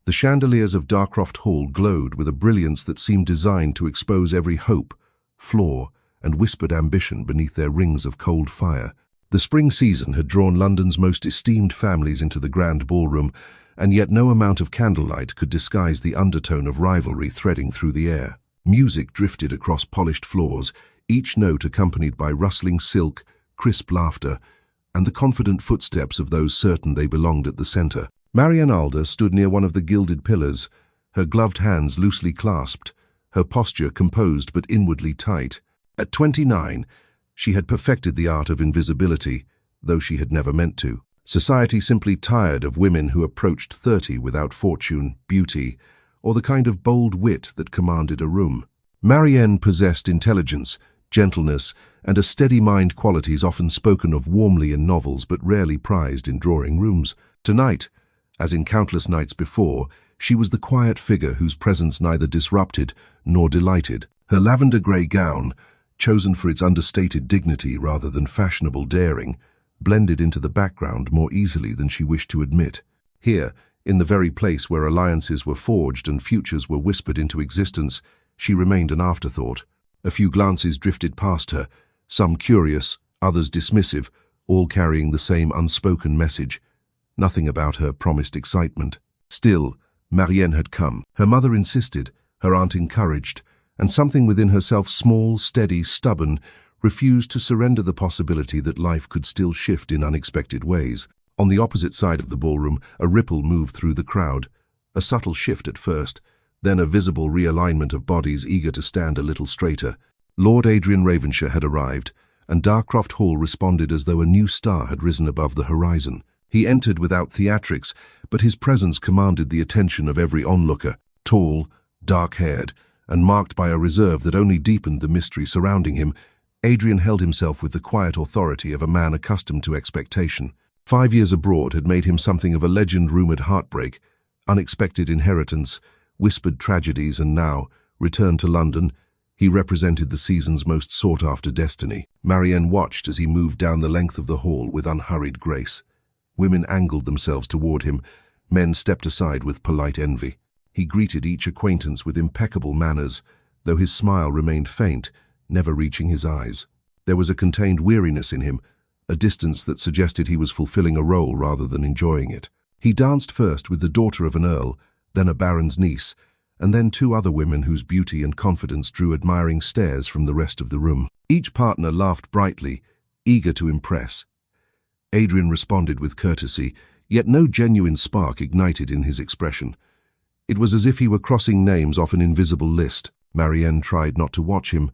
The chandeliers of Darcroft Hall glowed with a brilliance that seemed designed to expose every hope, flaw, and whispered ambition beneath their rings of cold fire. The spring season had drawn London's most esteemed families into the grand ballroom, and yet no amount of candlelight could disguise the undertone of rivalry threading through the air. Music drifted across polished floors, each note accompanied by rustling silk, crisp laughter, and the confident footsteps of those certain they belonged at the center. Marianne Alder stood near one of the gilded pillars, her gloved hands loosely clasped, her posture composed but inwardly tight. At 29, she had perfected the art of invisibility, though she had never meant to. Society simply tired of women who approached 30 without fortune, beauty, or the kind of bold wit that commanded a room. Marianne possessed intelligence, gentleness, and a steady mind, qualities often spoken of warmly in novels but rarely prized in drawing rooms. Tonight, as in countless nights before, she was the quiet figure whose presence neither disrupted nor delighted. Her lavender-grey gown, chosen for its understated dignity rather than fashionable daring, blended into the background more easily than she wished to admit. Here, in the very place where alliances were forged and futures were whispered into existence, she remained an afterthought. A few glances drifted past her, some curious, others dismissive, all carrying the same unspoken message. Nothing about her promised excitement. Still, Marianne had come. Her mother insisted, her aunt encouraged, and something within herself, small, steady, stubborn, refused to surrender the possibility that life could still shift in unexpected ways. On the opposite side of the ballroom, a ripple moved through the crowd. A subtle shift at first, then a visible realignment of bodies eager to stand a little straighter. Lord Adrian Ravenshire had arrived, and Darcroft Hall responded as though a new star had risen above the horizon. He entered without theatrics, but his presence commanded the attention of every onlooker. Tall, dark-haired, and marked by a reserve that only deepened the mystery surrounding him, Adrian held himself with the quiet authority of a man accustomed to expectation. 5 years abroad had made him something of a legend-rumored heartbreak, unexpected inheritance, whispered tragedies, and now, returned to London, he represented the season's most sought-after destiny. Marianne watched as he moved down the length of the hall with unhurried grace. Women angled themselves toward him, men stepped aside with polite envy. He greeted each acquaintance with impeccable manners, though his smile remained faint, never reaching his eyes. There was a contained weariness in him, a distance that suggested he was fulfilling a role rather than enjoying it. He danced first with the daughter of an earl, then a baron's niece, and then 2 other women whose beauty and confidence drew admiring stares from the rest of the room. Each partner laughed brightly, eager to impress. Adrian responded with courtesy, yet no genuine spark ignited in his expression. It was as if he were crossing names off an invisible list. Marianne tried not to watch him,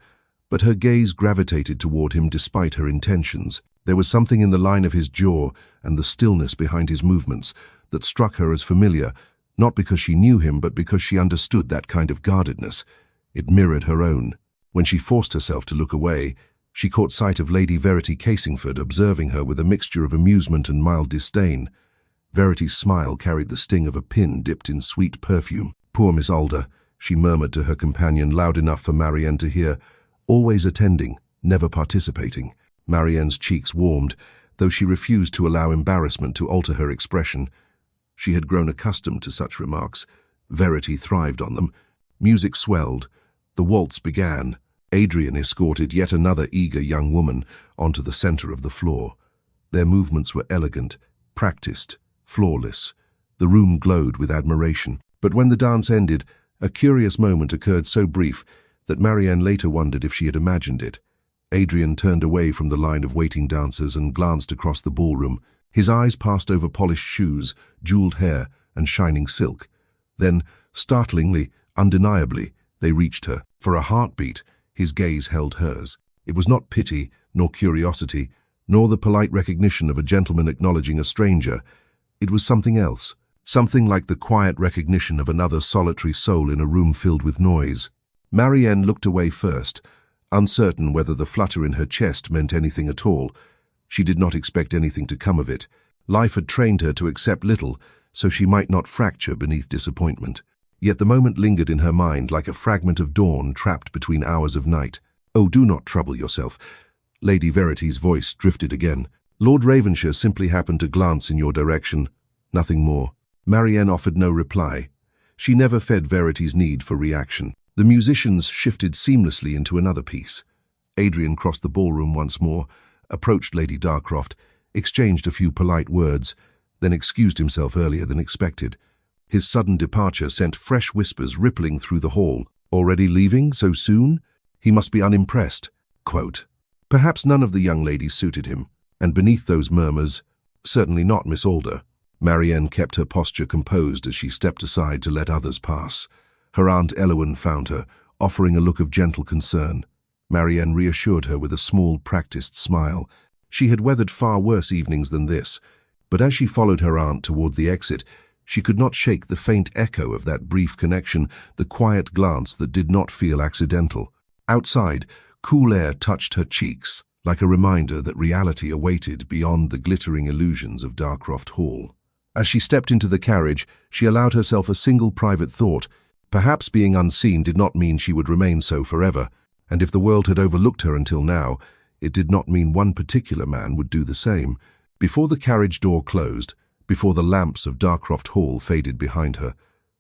but her gaze gravitated toward him despite her intentions. There was something in the line of his jaw and the stillness behind his movements that struck her as familiar, not because she knew him, but because she understood that kind of guardedness. It mirrored her own. When she forced herself to look away, she caught sight of Lady Verity Casingford observing her with a mixture of amusement and mild disdain. Verity's smile carried the sting of a pin dipped in sweet perfume. "Poor Miss Alder," she murmured to her companion loud enough for Marianne to hear, "always attending, never participating." Marianne's cheeks warmed, though she refused to allow embarrassment to alter her expression. She had grown accustomed to such remarks. Verity thrived on them. Music swelled. The waltz began. Adrian escorted yet another eager young woman onto the center of the floor. Their movements were elegant, practiced, flawless. The room glowed with admiration. But when the dance ended, a curious moment occurred so brief that Marianne later wondered if she had imagined it. Adrian turned away from the line of waiting dancers and glanced across the ballroom. His eyes passed over polished shoes, jeweled hair, and shining silk. Then, startlingly, undeniably, they reached her. For a heartbeat, his gaze held hers. It was not pity, nor curiosity, nor the polite recognition of a gentleman acknowledging a stranger. It was something else, something like the quiet recognition of another solitary soul in a room filled with noise. Marianne looked away first, uncertain whether the flutter in her chest meant anything at all. She did not expect anything to come of it. Life had trained her to accept little, so she might not fracture beneath disappointment. Yet the moment lingered in her mind like a fragment of dawn trapped between hours of night. "Oh, do not trouble yourself." Lady Verity's voice drifted again. "Lord Ravenshire simply happened to glance in your direction. Nothing more." Marianne offered no reply. She never fed Verity's need for reaction. The musicians shifted seamlessly into another piece. Adrian crossed the ballroom once more, approached Lady Darcroft, exchanged a few polite words, then excused himself earlier than expected. His sudden departure sent fresh whispers rippling through the hall. Already leaving so soon? He must be unimpressed. Quote, perhaps none of the young ladies suited him, and beneath those murmurs, certainly not Miss Alder. Marianne kept her posture composed as she stepped aside to let others pass. Her Aunt Elowen found her, offering a look of gentle concern. Marianne reassured her with a small, practiced smile. She had weathered far worse evenings than this, but as she followed her aunt toward the exit, she could not shake the faint echo of that brief connection, the quiet glance that did not feel accidental. Outside, cool air touched her cheeks, like a reminder that reality awaited beyond the glittering illusions of Darcroft Hall. As she stepped into the carriage, she allowed herself a single private thought. Perhaps being unseen did not mean she would remain so forever, and if the world had overlooked her until now, it did not mean one particular man would do the same. Before the carriage door closed, before the lamps of Darcroft Hall faded behind her,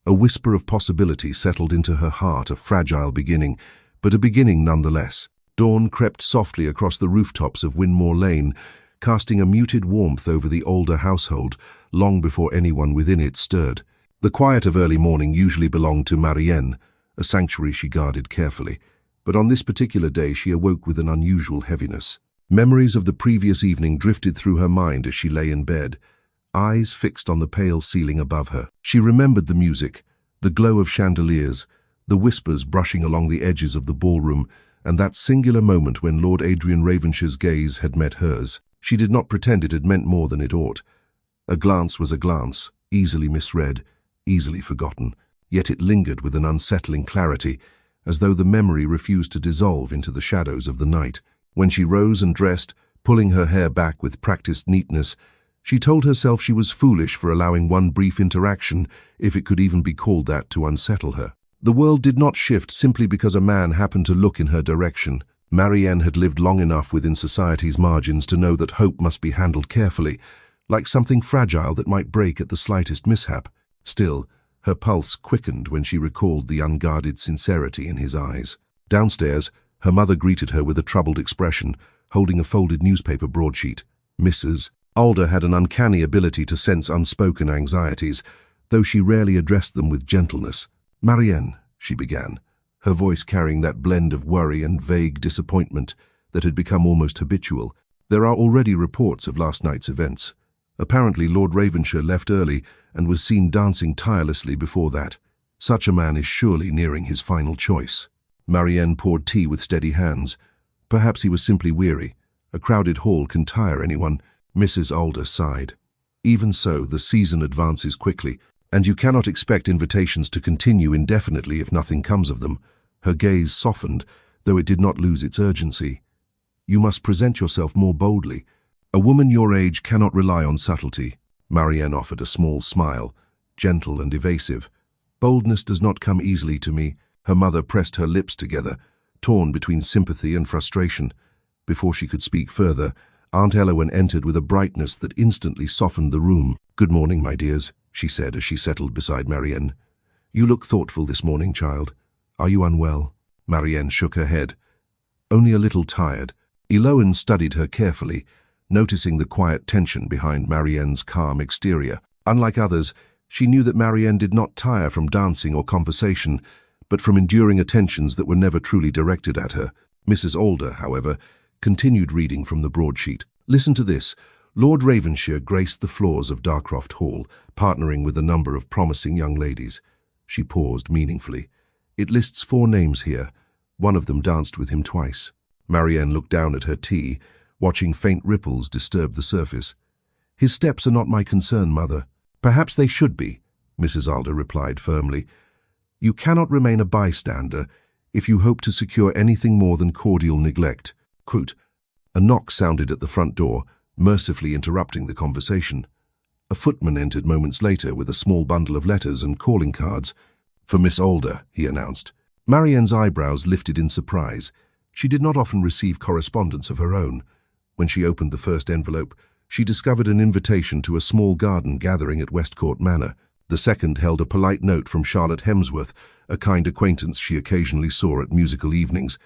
a whisper of possibility settled into her heart, a fragile beginning, but a beginning nonetheless. Dawn crept softly across the rooftops of Winmore Lane, casting a muted warmth over the Alder household, long before anyone within it stirred. The quiet of early morning usually belonged to Marianne, a sanctuary she guarded carefully, but on this particular day she awoke with an unusual heaviness. Memories of the previous evening drifted through her mind as she lay in bed, eyes fixed on the pale ceiling above her. She remembered the music, the glow of chandeliers, the whispers brushing along the edges of the ballroom, and that singular moment when Lord Adrian Ravenshire's gaze had met hers. She did not pretend it had meant more than it ought. A glance was a glance, easily misread, easily forgotten, yet it lingered with an unsettling clarity, as though the memory refused to dissolve into the shadows of the night. When she rose and dressed, pulling her hair back with practiced neatness, she told herself she was foolish for allowing one brief interaction, if it could even be called that, to unsettle her. The world did not shift simply because a man happened to look in her direction. Marianne had lived long enough within society's margins to know that hope must be handled carefully, like something fragile that might break at the slightest mishap. Still, her pulse quickened when she recalled the unguarded sincerity in his eyes. Downstairs, her mother greeted her with a troubled expression, holding a folded newspaper broadsheet. Mrs. Alder had an uncanny ability to sense unspoken anxieties, though she rarely addressed them with gentleness. "Marianne," she began, her voice carrying that blend of worry and vague disappointment that had become almost habitual. "There are already reports of last night's events. Apparently Lord Ravenshire left early and was seen dancing tirelessly before that. Such a man is surely nearing his final choice." Marianne poured tea with steady hands. Perhaps he was simply weary. A crowded hall can tire anyone. Mrs. Alder sighed. "Even so, the season advances quickly, and you cannot expect invitations to continue indefinitely if nothing comes of them." Her gaze softened, though it did not lose its urgency. "You must present yourself more boldly. A woman your age cannot rely on subtlety." Marianne offered a small smile, gentle and evasive. "Boldness does not come easily to me." Her mother pressed her lips together, torn between sympathy and frustration. Before she could speak further, Aunt Elowen entered with a brightness that instantly softened the room. "Good morning, my dears," she said as she settled beside Marianne. "You look thoughtful this morning, child. Are you unwell?" Marianne shook her head. "Only a little tired." Elowen studied her carefully, noticing the quiet tension behind Marianne's calm exterior. Unlike others, she knew that Marianne did not tire from dancing or conversation, but from enduring attentions that were never truly directed at her. Mrs. Alder, however, continued reading from the broadsheet. "Listen to this. Lord Ravenshire graced the floors of Darcroft Hall, partnering with a number of promising young ladies." She paused meaningfully. "It lists 4 names here. One of them danced with him twice." Marianne looked down at her tea, watching faint ripples disturb the surface. "His steps are not my concern, Mother." "Perhaps they should be," Mrs. Alder replied firmly. "You cannot remain a bystander if you hope to secure anything more than cordial neglect." Quote. A knock sounded at the front door, mercifully interrupting the conversation. A footman entered moments later with a small bundle of letters and calling cards. "For Miss Alder," he announced. Marianne's eyebrows lifted in surprise. She did not often receive correspondence of her own. When she opened the first envelope, she discovered an invitation to a small garden gathering at Westcourt Manor. The second held a polite note from Charlotte Hemsworth, a kind acquaintance she occasionally saw at musical evenings.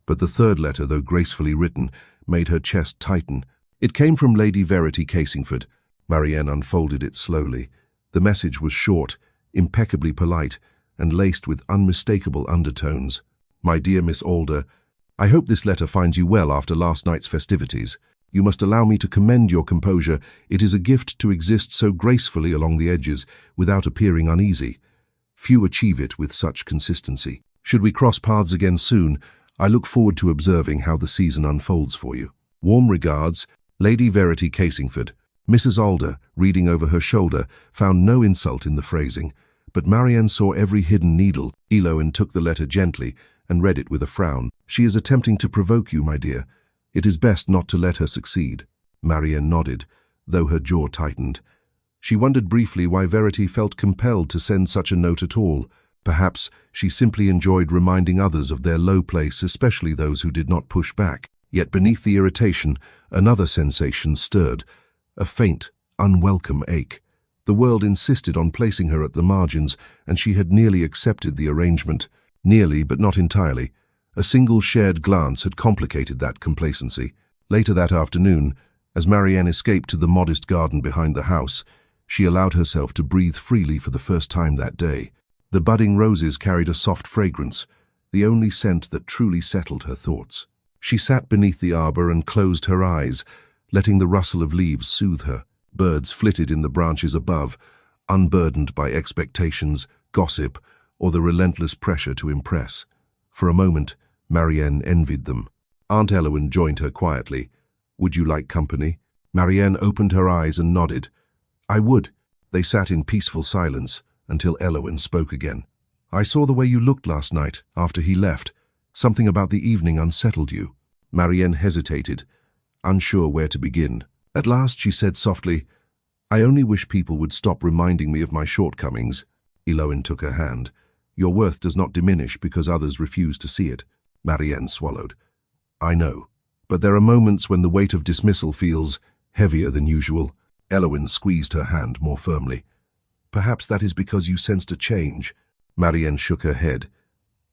But the third letter, though gracefully written, made her chest tighten. It came from Lady Verity Casingford. Marianne unfolded it slowly. The message was short, impeccably polite, and laced with unmistakable undertones. My dear Miss Alder, I hope this letter finds you well after last night's festivities. You must allow me to commend your composure. It is a gift to exist so gracefully along the edges without appearing uneasy. Few achieve it with such consistency. Should we cross paths again soon, I look forward to observing how the season unfolds for you. Warm regards, Lady Verity Casingford. Mrs. Alder, reading over her shoulder, found no insult in the phrasing, but Marianne saw every hidden needle. Eloin took the letter gently and read it with a frown. She is attempting to provoke you, my dear. It is best not to let her succeed. Marianne nodded, though her jaw tightened. She wondered briefly why Verity felt compelled to send such a note at all. Perhaps she simply enjoyed reminding others of their low place, especially those who did not push back. Yet beneath the irritation, another sensation stirred, a faint, unwelcome ache. The world insisted on placing her at the margins, and she had nearly accepted the arrangement. Nearly, but not entirely. A single shared glance had complicated that complacency. Later that afternoon, as Marianne escaped to the modest garden behind the house, she allowed herself to breathe freely for the first time that day. The budding roses carried a soft fragrance, the only scent that truly settled her thoughts. She sat beneath the arbor and closed her eyes, letting the rustle of leaves soothe her. Birds flitted in the branches above, unburdened by expectations, gossip, or the relentless pressure to impress. For a moment, Marianne envied them. Aunt Eloin joined her quietly. "Would you like company?" Marianne opened her eyes and nodded. "I would." They sat in peaceful silence until Eloin spoke again. "I saw the way you looked last night, after he left. Something about the evening unsettled you." Marianne hesitated, unsure where to begin. At last she said softly, "I only wish people would stop reminding me of my shortcomings." Eloin took her hand. "Your worth does not diminish because others refuse to see it." Marianne swallowed. "I know, but there are moments when the weight of dismissal feels heavier than usual." Eloin squeezed her hand more firmly. "Perhaps that is because you sensed a change." Marianne shook her head.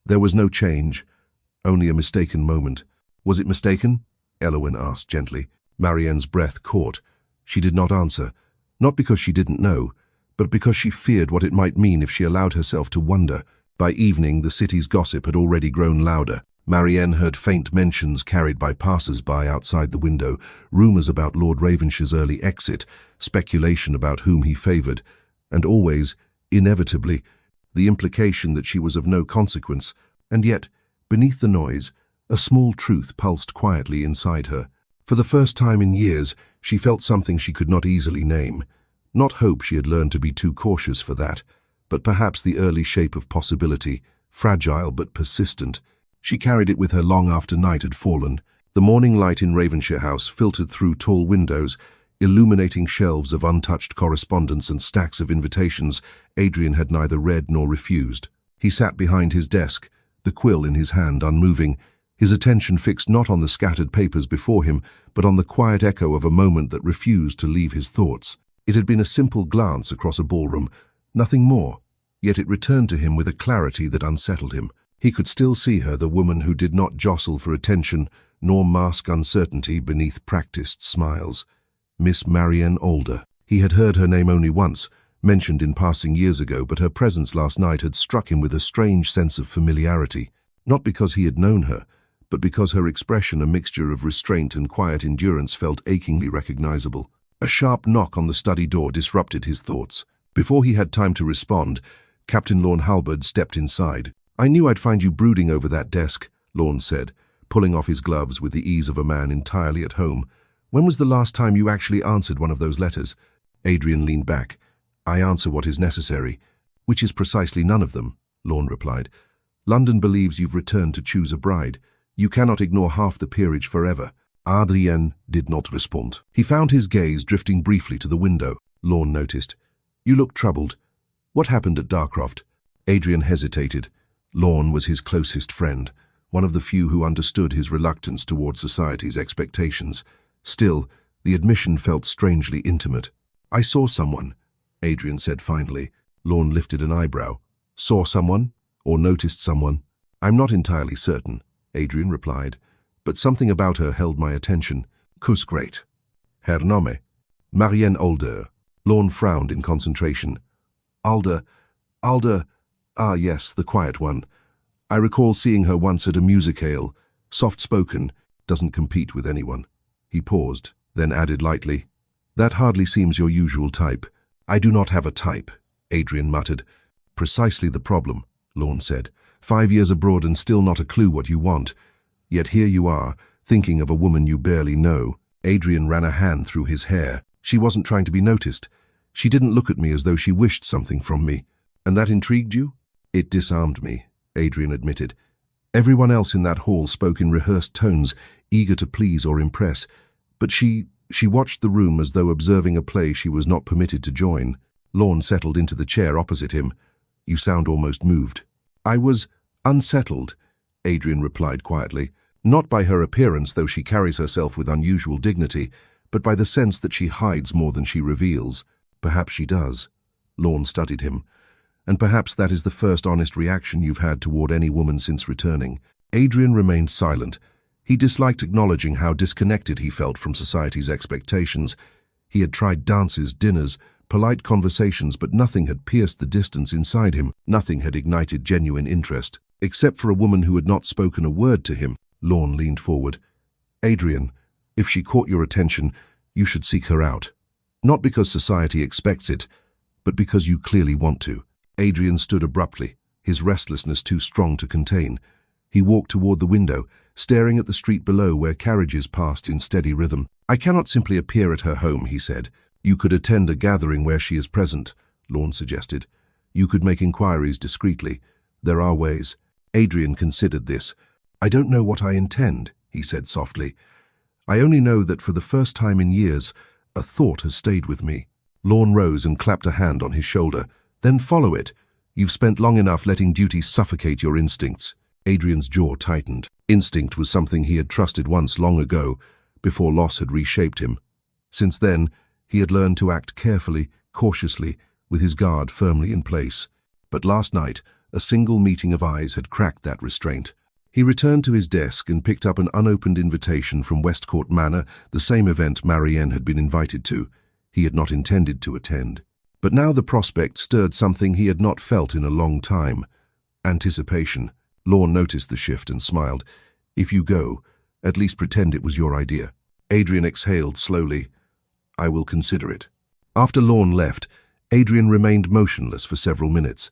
"There was no change, only a mistaken moment." "Was it mistaken?" Eloin asked gently. Marianne's breath caught. She did not answer, not because she didn't know, but because she feared what it might mean if she allowed herself to wonder. By evening, the city's gossip had already grown louder. Marianne heard faint mentions carried by passers-by outside the window, rumours about Lord Ravenshire's early exit, speculation about whom he favoured, and always, inevitably, the implication that she was of no consequence. And yet, beneath the noise, a small truth pulsed quietly inside her. For the first time in years, she felt something she could not easily name. Not hope, she had learned to be too cautious for that, but perhaps the early shape of possibility, fragile but persistent. She carried it with her long after night had fallen. The morning light in Ravenshire House filtered through tall windows, illuminating shelves of untouched correspondence and stacks of invitations Adrian had neither read nor refused. He sat behind his desk, the quill in his hand, unmoving, his attention fixed not on the scattered papers before him, but on the quiet echo of a moment that refused to leave his thoughts. It had been a simple glance across a ballroom, nothing more, yet it returned to him with a clarity that unsettled him. He could still see her, the woman who did not jostle for attention, nor mask uncertainty beneath practiced smiles. Miss Marianne Alder. He had heard her name only once, mentioned in passing years ago, but her presence last night had struck him with a strange sense of familiarity, not because he had known her, but because her expression, a mixture of restraint and quiet endurance, felt achingly recognizable. A sharp knock on the study door disrupted his thoughts. Before he had time to respond, Captain Lorne Halberd stepped inside. "I knew I'd find you brooding over that desk," Lorne said, pulling off his gloves with the ease of a man entirely at home. "When was the last time you actually answered one of those letters?" Adrian leaned back. "I answer what is necessary." "Which is precisely none of them," Lorne replied. "London believes you've returned to choose a bride. You cannot ignore half the peerage forever." Adrien did not respond. He found his gaze drifting briefly to the window. Lorne noticed. "You look troubled. What happened at Darcroft?" Adrian hesitated. Lorne was his closest friend, one of the few who understood his reluctance toward society's expectations. Still, the admission felt strangely intimate. "I saw someone," Adrian said finally. Lorne lifted an eyebrow. Saw someone? Or noticed someone? I'm not entirely certain, Adrian replied, but something about her held my attention. Kus great. Her nome? Marianne Alder. Lorne frowned in concentration. Alder. Ah yes, the quiet one. I recall seeing her once at a musicale. Soft-spoken, doesn't compete with anyone. He paused, then added lightly, That hardly seems your usual type. I do not have a type, Adrian muttered. Precisely the problem, Lorne said. 5 years abroad and still not a clue what you want. Yet here you are, thinking of a woman you barely know. Adrian ran a hand through his hair. She wasn't trying to be noticed. She didn't look at me as though she wished something from me. And that intrigued you? It disarmed me, Adrian admitted. Everyone else in that hall spoke in rehearsed tones, eager to please or impress. But she watched the room as though observing a play she was not permitted to join. Lorne settled into the chair opposite him. You sound almost moved. I was unsettled, Adrian replied quietly. Not by her appearance, though she carries herself with unusual dignity, but by the sense that she hides more than she reveals. Perhaps she does. Lorne studied him. And perhaps that is the first honest reaction you've had toward any woman since returning. Adrian remained silent. He disliked acknowledging how disconnected he felt from society's expectations. He had tried dances, dinners, polite conversations, but nothing had pierced the distance inside him. Nothing had ignited genuine interest. Except for a woman who had not spoken a word to him. Lorne leaned forward. Adrian, if she caught your attention, you should seek her out. Not because society expects it, but because you clearly want to. Adrian stood abruptly, his restlessness too strong to contain. He walked toward the window, staring at the street below where carriages passed in steady rhythm. I cannot simply appear at her home, he said. You could attend a gathering where she is present, Lorne suggested. You could make inquiries discreetly. There are ways. Adrian considered this. I don't know what I intend, he said softly. I only know that for the first time in years, a thought has stayed with me. Lorne rose and clapped a hand on his shoulder. Then follow it. You've spent long enough letting duty suffocate your instincts. Adrian's jaw tightened. Instinct was something he had trusted once long ago, before loss had reshaped him. Since then, he had learned to act carefully, cautiously, with his guard firmly in place. But last night, a single meeting of eyes had cracked that restraint. He returned to his desk and picked up an unopened invitation from Westcourt Manor, the same event Marianne had been invited to. He had not intended to attend. But now the prospect stirred something he had not felt in a long time. Anticipation. Lorne noticed the shift and smiled. If you go, at least pretend it was your idea. Adrian exhaled slowly. I will consider it. After Lorne left, Adrian remained motionless for several minutes.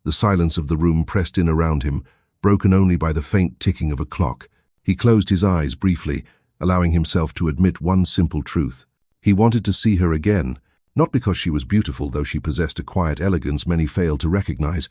The silence of the room pressed in around him, broken only by the faint ticking of a clock. He closed his eyes briefly, allowing himself to admit one simple truth. He wanted to see her again, not because she was beautiful, though she possessed a quiet elegance many failed to recognize,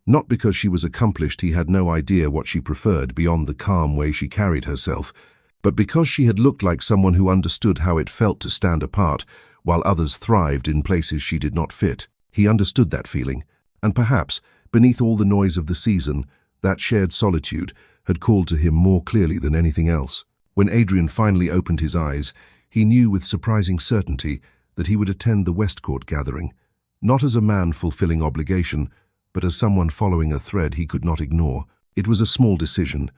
not because she was accomplished, he had no idea what she preferred beyond the calm way she carried herself, but because she had looked like someone who understood how it felt to stand apart, while others thrived in places she did not fit. He understood that feeling, and perhaps, beneath all the noise of the season, that shared solitude had called to him more clearly than anything else. When Adrian finally opened his eyes, he knew with surprising certainty that he would attend the Westcourt gathering, not as a man fulfilling obligation, but as someone following a thread he could not ignore. It was a small decision,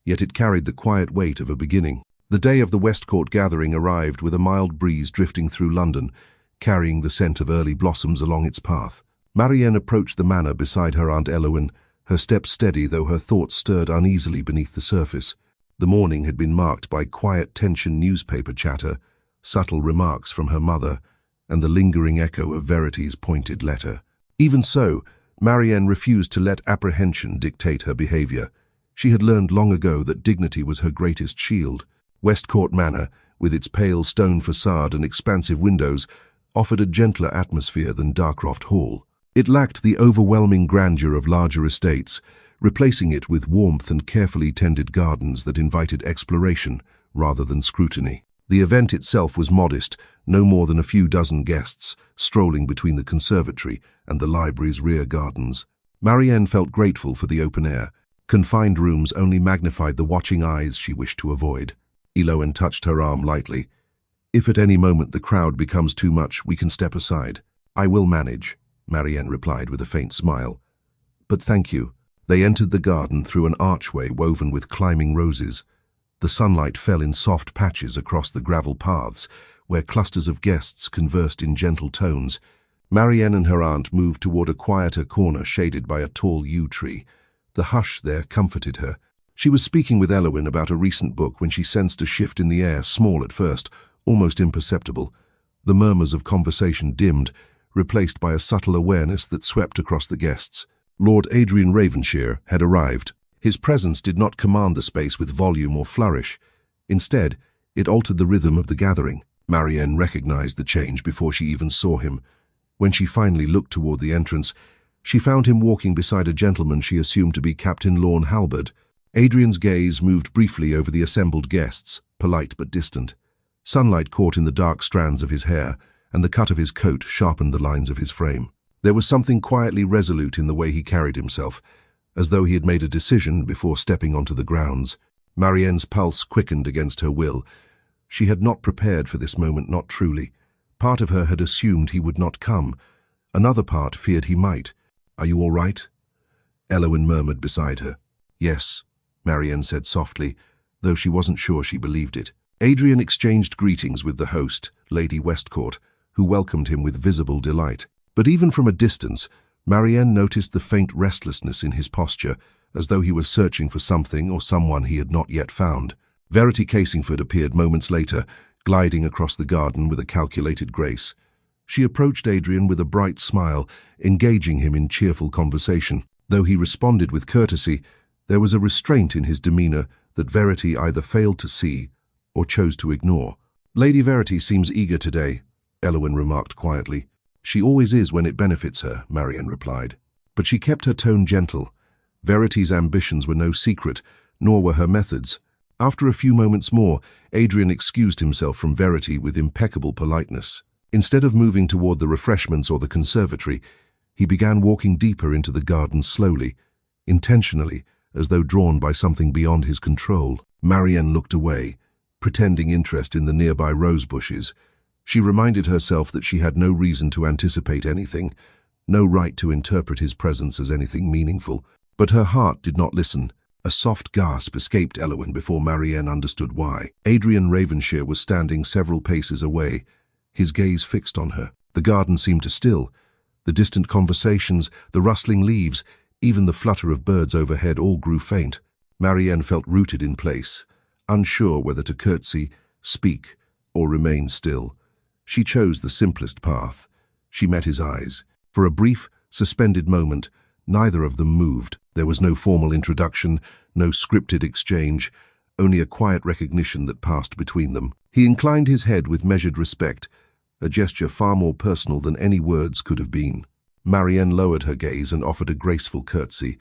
yet it carried the quiet weight of a beginning. The day of the Westcourt gathering arrived with a mild breeze drifting through London, carrying the scent of early blossoms along its path. Marianne approached the manor beside her Aunt Elowen, her steps steady though her thoughts stirred uneasily beneath the surface. The morning had been marked by quiet tension newspaper chatter, subtle remarks from her mother, and the lingering echo of Verity's pointed letter. Even so, Marianne refused to let apprehension dictate her behavior. She had learned long ago that dignity was her greatest shield. Westcourt Manor, with its pale stone facade and expansive windows, offered a gentler atmosphere than Darcroft Hall. It lacked the overwhelming grandeur of larger estates, replacing it with warmth and carefully tended gardens that invited exploration rather than scrutiny. The event itself was modest, no more than a few dozen guests, strolling between the conservatory and the library's rear gardens. Marianne felt grateful for the open air. Confined rooms only magnified the watching eyes she wished to avoid. Elowen touched her arm lightly. If at any moment the crowd becomes too much, we can step aside. I will manage. Marianne replied with a faint smile. But thank you. They entered the garden through an archway woven with climbing roses. The sunlight fell in soft patches across the gravel paths, where clusters of guests conversed in gentle tones. Marianne and her aunt moved toward a quieter corner shaded by a tall yew tree. The hush there comforted her. She was speaking with Elowen about a recent book when she sensed a shift in the air, small at first, almost imperceptible. The murmurs of conversation dimmed, replaced by a subtle awareness that swept across the guests. Lord Adrian Ravenshire had arrived. His presence did not command the space with volume or flourish. Instead, it altered the rhythm of the gathering. Marianne recognized the change before she even saw him. When she finally looked toward the entrance, she found him walking beside a gentleman she assumed to be Captain Lorne Halberd. Adrian's gaze moved briefly over the assembled guests, polite but distant. Sunlight caught in the dark strands of his hair, and the cut of his coat sharpened the lines of his frame. There was something quietly resolute in the way he carried himself, as though he had made a decision before stepping onto the grounds. Marianne's pulse quickened against her will. She had not prepared for this moment, not truly. Part of her had assumed he would not come. Another part feared he might. "Are you all right?" Elowen murmured beside her. "Yes," Marianne said softly, though she wasn't sure she believed it. Adrian exchanged greetings with the host, Lady Westcourt, who welcomed him with visible delight. But even from a distance, Marianne noticed the faint restlessness in his posture, as though he were searching for something or someone he had not yet found. Verity Casingford appeared moments later, gliding across the garden with a calculated grace. She approached Adrian with a bright smile, engaging him in cheerful conversation. Though he responded with courtesy, there was a restraint in his demeanor that Verity either failed to see or chose to ignore. "Lady Verity seems eager today," Elowen remarked quietly. "She always is when it benefits her," Marianne replied. But she kept her tone gentle. Verity's ambitions were no secret, nor were her methods. After a few moments more, Adrian excused himself from Verity with impeccable politeness. Instead of moving toward the refreshments or the conservatory, he began walking deeper into the garden slowly, intentionally, as though drawn by something beyond his control. Marianne looked away, pretending interest in the nearby rose bushes. She reminded herself that she had no reason to anticipate anything, no right to interpret his presence as anything meaningful. But her heart did not listen. A soft gasp escaped Elowen before Marianne understood why. Adrian Ravenshire was standing several paces away, his gaze fixed on her. The garden seemed to still. The distant conversations, the rustling leaves, even the flutter of birds overhead all grew faint. Marianne felt rooted in place, unsure whether to curtsy, speak, or remain still. She chose the simplest path. She met his eyes. For a brief, suspended moment, neither of them moved. There was no formal introduction, no scripted exchange, only a quiet recognition that passed between them. He inclined his head with measured respect, a gesture far more personal than any words could have been. Marianne lowered her gaze and offered a graceful curtsy.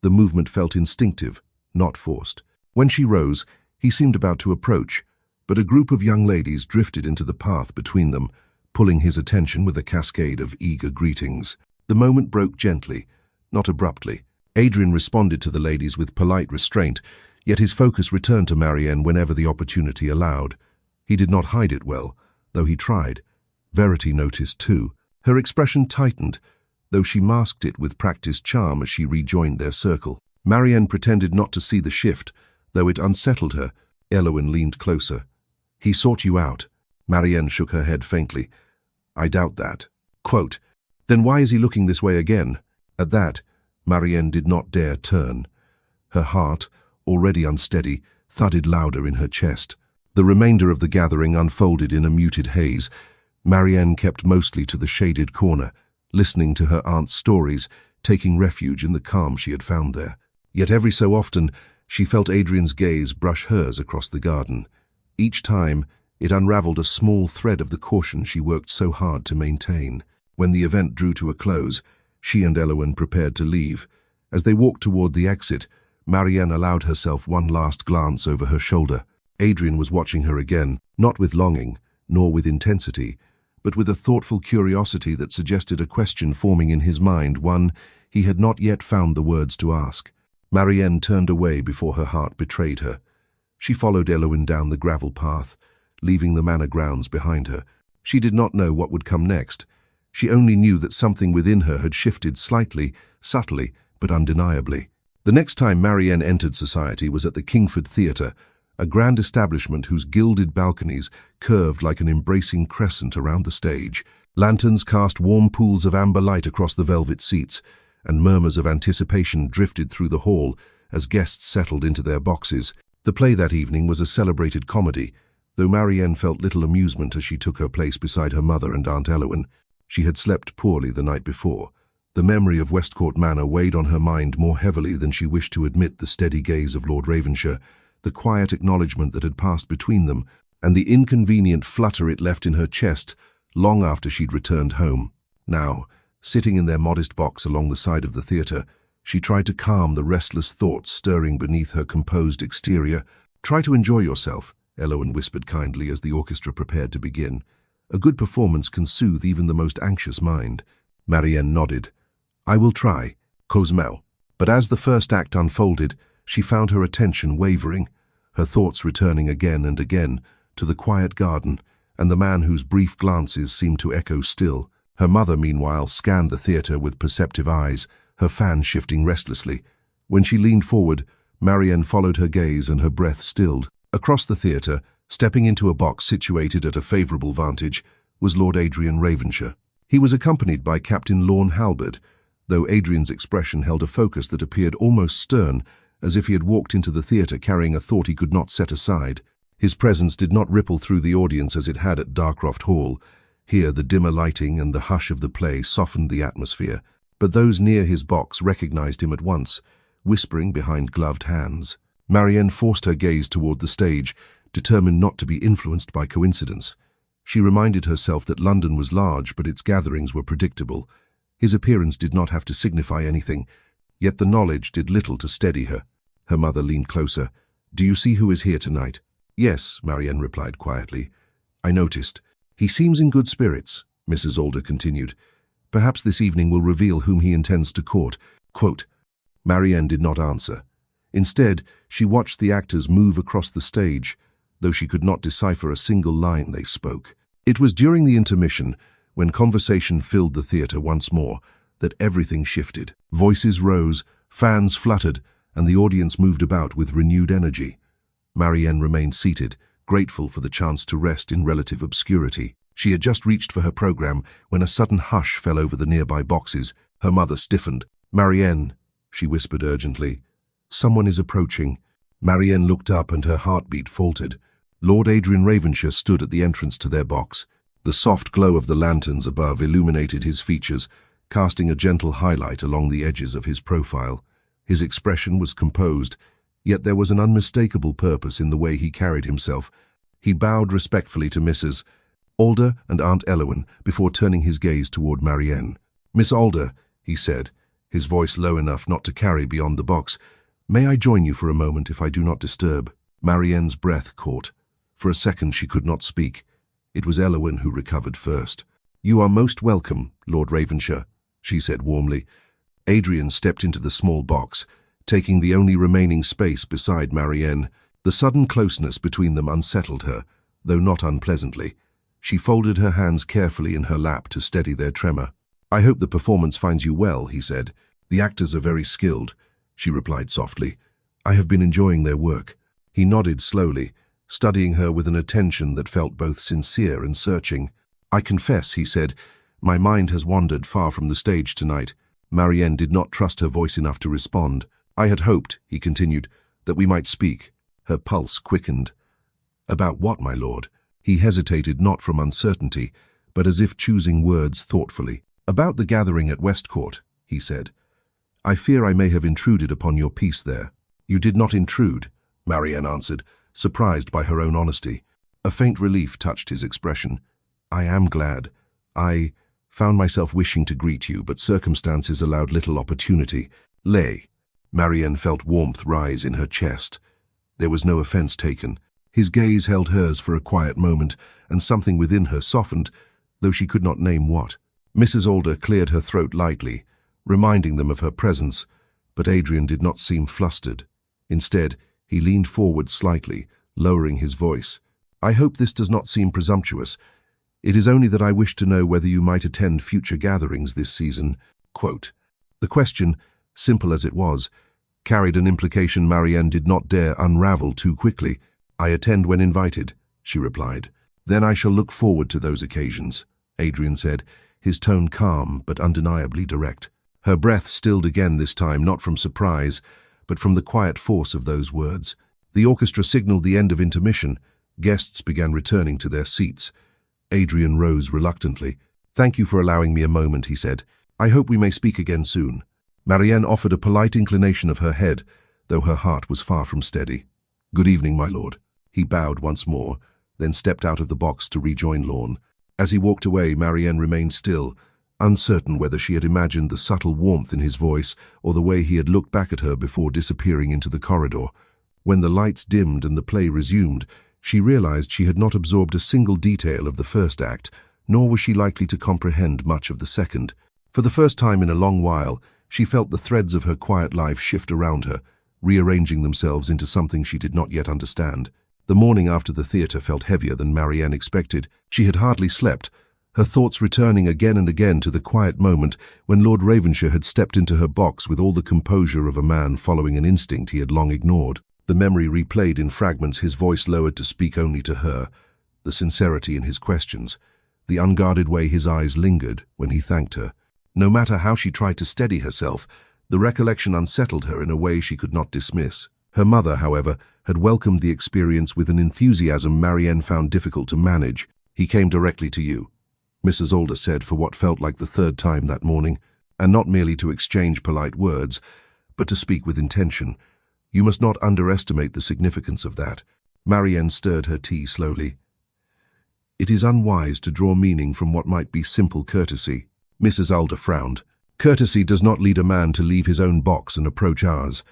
The movement felt instinctive, not forced. When she rose, he seemed about to approach, but a group of young ladies drifted into the path between them, pulling his attention with a cascade of eager greetings. The moment broke gently, not abruptly. Adrian responded to the ladies with polite restraint, yet his focus returned to Marianne whenever the opportunity allowed. He did not hide it well, though he tried. Verity noticed too. Her expression tightened, though she masked it with practiced charm as she rejoined their circle. Marianne pretended not to see the shift, though it unsettled her. Elowen leaned closer. "He sought you out." Marianne shook her head faintly. "I doubt that." Quote, "Then why is he looking this way again?" At that, Marianne did not dare turn. Her heart, already unsteady, thudded louder in her chest. The remainder of the gathering unfolded in a muted haze. Marianne kept mostly to the shaded corner, listening to her aunt's stories, taking refuge in the calm she had found there. Yet every so often, she felt Adrian's gaze brush hers across the garden. Each time, it unraveled a small thread of the caution she worked so hard to maintain. When the event drew to a close, she and Elowen prepared to leave. As they walked toward the exit, Marianne allowed herself one last glance over her shoulder. Adrian was watching her again, not with longing, nor with intensity, but with a thoughtful curiosity that suggested a question forming in his mind, one he had not yet found the words to ask. Marianne turned away before her heart betrayed her. She followed Elowen down the gravel path, leaving the manor grounds behind her. She did not know what would come next, She only knew that something within her had shifted slightly, subtly, but undeniably. The next time Marianne entered society was at the Kingford Theatre, a grand establishment whose gilded balconies curved like an embracing crescent around the stage. Lanterns cast warm pools of amber light across the velvet seats, and murmurs of anticipation drifted through the hall as guests settled into their boxes. The play that evening was a celebrated comedy, though Marianne felt little amusement as she took her place beside her mother and Aunt Elowen. She had slept poorly the night before. The memory of Westcourt Manor weighed on her mind more heavily than she wished to admit. The steady gaze of Lord Ravenshaw, the quiet acknowledgement that had passed between them, and the inconvenient flutter it left in her chest long after she'd returned home. Now, sitting in their modest box along the side of the theatre, she tried to calm the restless thoughts stirring beneath her composed exterior. "Try to enjoy yourself," Elowen whispered kindly as the orchestra prepared to begin. "A good performance can soothe even the most anxious mind." Marianne nodded. "I will try, Cosmo." But as the first act unfolded, she found her attention wavering, her thoughts returning again and again to the quiet garden and the man whose brief glances seemed to echo still. Her mother, meanwhile, scanned the theatre with perceptive eyes, her fan shifting restlessly. When she leaned forward, Marianne followed her gaze and her breath stilled. Across the theatre, stepping into a box situated at a favourable vantage, was Lord Adrian Ravenshaw. He was accompanied by Captain Lorne Halbert, though Adrian's expression held a focus that appeared almost stern, as if he had walked into the theatre carrying a thought he could not set aside. His presence did not ripple through the audience as it had at Darcroft Hall. Here the dimmer lighting and the hush of the play softened the atmosphere, but those near his box recognized him at once, whispering behind gloved hands. Marianne forced her gaze toward the stage, determined not to be influenced by coincidence. She reminded herself that London was large, but its gatherings were predictable. His appearance did not have to signify anything, yet the knowledge did little to steady her. Her mother leaned closer. "Do you see who is here tonight?" "Yes," Marianne replied quietly. "I noticed. He seems in good spirits," Mrs. Alder continued. "Perhaps this evening will reveal whom he intends to court." Quote. Marianne did not answer. Instead, she watched the actors move across the stage, though she could not decipher a single line they spoke. It was during the intermission, when conversation filled the theatre once more, that everything shifted. Voices rose, fans fluttered, and the audience moved about with renewed energy. Marianne remained seated, grateful for the chance to rest in relative obscurity. She had just reached for her program when a sudden hush fell over the nearby boxes. Her mother stiffened. "Marianne," she whispered urgently. "Someone is approaching." Marianne looked up and her heartbeat faltered. Lord Adrian Ravenshaw stood at the entrance to their box. The soft glow of the lanterns above illuminated his features, casting a gentle highlight along the edges of his profile. His expression was composed, yet there was an unmistakable purpose in the way he carried himself. He bowed respectfully to Mrs. Alder and Aunt Elowen before turning his gaze toward Marianne. "Miss Alder," he said, his voice low enough not to carry beyond the box, "may I join you for a moment if I do not disturb?" Marianne's breath caught. For a second she could not speak. It was Elowen who recovered first. "You are most welcome, Lord Ravenshaw," she said warmly. Adrian stepped into the small box, taking the only remaining space beside Marianne. The sudden closeness between them unsettled her, though not unpleasantly. She folded her hands carefully in her lap to steady their tremor. "I hope the performance finds you well," he said. "The actors are very skilled," she replied softly. "I have been enjoying their work." He nodded slowly, studying her with an attention that felt both sincere and searching. "I confess," he said, "my mind has wandered far from the stage tonight." Marianne did not trust her voice enough to respond. "I had hoped," he continued, "that we might speak." Her pulse quickened. "About what, my lord?" He hesitated, not from uncertainty, but as if choosing words thoughtfully. "About the gathering at Westcourt," he said. "I fear I may have intruded upon your peace there." "You did not intrude," Marianne answered, surprised by her own honesty. A faint relief touched his expression. "I am glad. I found myself wishing to greet you, but circumstances allowed little opportunity." "Lay." Marianne felt warmth rise in her chest. There was no offense taken. His gaze held hers for a quiet moment, and something within her softened, though she could not name what. Mrs. Alder cleared her throat lightly, reminding them of her presence, but Adrian did not seem flustered. Instead, he leaned forward slightly, lowering his voice. "I hope this does not seem presumptuous. It is only that I wish to know whether you might attend future gatherings this season." Quote. The question, simple as it was, carried an implication Marianne did not dare unravel too quickly. "I attend when invited," she replied. "Then I shall look forward to those occasions," Adrian said, his tone calm but undeniably direct. Her breath stilled again this time, not from surprise, but from the quiet force of those words. The orchestra signaled the end of intermission. Guests began returning to their seats. Adrian rose reluctantly. "Thank you for allowing me a moment," he said. "I hope we may speak again soon." Marianne offered a polite inclination of her head, though her heart was far from steady. "Good evening, my lord." He bowed once more, then stepped out of the box to rejoin Lorne. As he walked away, Marianne remained still, uncertain whether she had imagined the subtle warmth in his voice or the way he had looked back at her before disappearing into the corridor. When the lights dimmed and the play resumed, she realized she had not absorbed a single detail of the first act, nor was she likely to comprehend much of the second. For the first time in a long while, she felt the threads of her quiet life shift around her, rearranging themselves into something she did not yet understand. The morning after the theatre felt heavier than Marianne expected. She had hardly slept, her thoughts returning again and again to the quiet moment when Lord Ravenshire had stepped into her box with all the composure of a man following an instinct he had long ignored. The memory replayed in fragments, his voice lowered to speak only to her, the sincerity in his questions, the unguarded way his eyes lingered when he thanked her. No matter how she tried to steady herself, the recollection unsettled her in a way she could not dismiss. Her mother, however, had welcomed the experience with an enthusiasm Marianne found difficult to manage. "He came directly to you," Mrs. Alder said for what felt like the third time that morning, "and not merely to exchange polite words, but to speak with intention. You must not underestimate the significance of that." Marianne stirred her tea slowly. "It is unwise to draw meaning from what might be simple courtesy." Mrs. Alder frowned. "Courtesy does not lead a man to leave his own box and approach ours.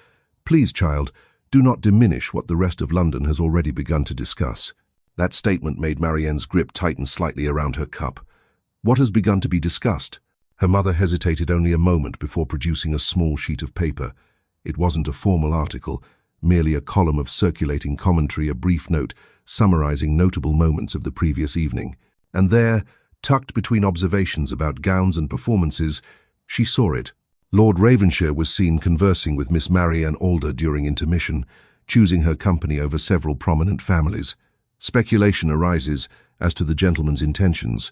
Please, child, do not diminish what the rest of London has already begun to discuss." That statement made Marianne's grip tighten slightly around her cup. "What has begun to be discussed?" Her mother hesitated only a moment before producing a small sheet of paper. It wasn't a formal article, merely a column of circulating commentary, a brief note summarizing notable moments of the previous evening. And there, tucked between observations about gowns and performances, she saw it. Lord Ravenshire was seen conversing with Miss Marianne Alder during intermission, choosing her company over several prominent families. Speculation arises as to the gentleman's intentions.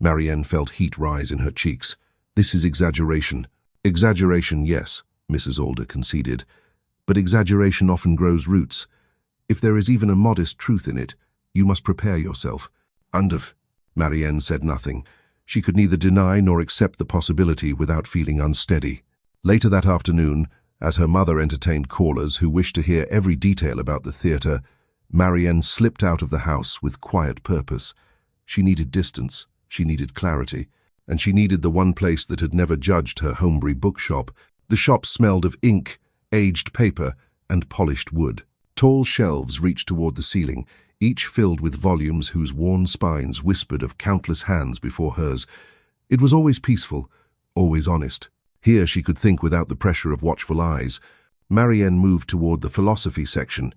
Marianne felt heat rise in her cheeks. "This is exaggeration." "Exaggeration, yes," Mrs. Alder conceded, "but exaggeration often grows roots. If there is even a modest truth in it, you must prepare yourself." Marianne said nothing. She could neither deny nor accept the possibility without feeling unsteady. Later that afternoon, as her mother entertained callers who wished to hear every detail about the theatre, Marianne slipped out of the house with quiet purpose. She needed distance, she needed clarity, and she needed the one place that had never judged her Holmbury bookshop. The shop smelled of ink, aged paper, and polished wood. Tall shelves reached toward the ceiling, each filled with volumes whose worn spines whispered of countless hands before hers. It was always peaceful, always honest. Here she could think without the pressure of watchful eyes. Marianne moved toward the philosophy section,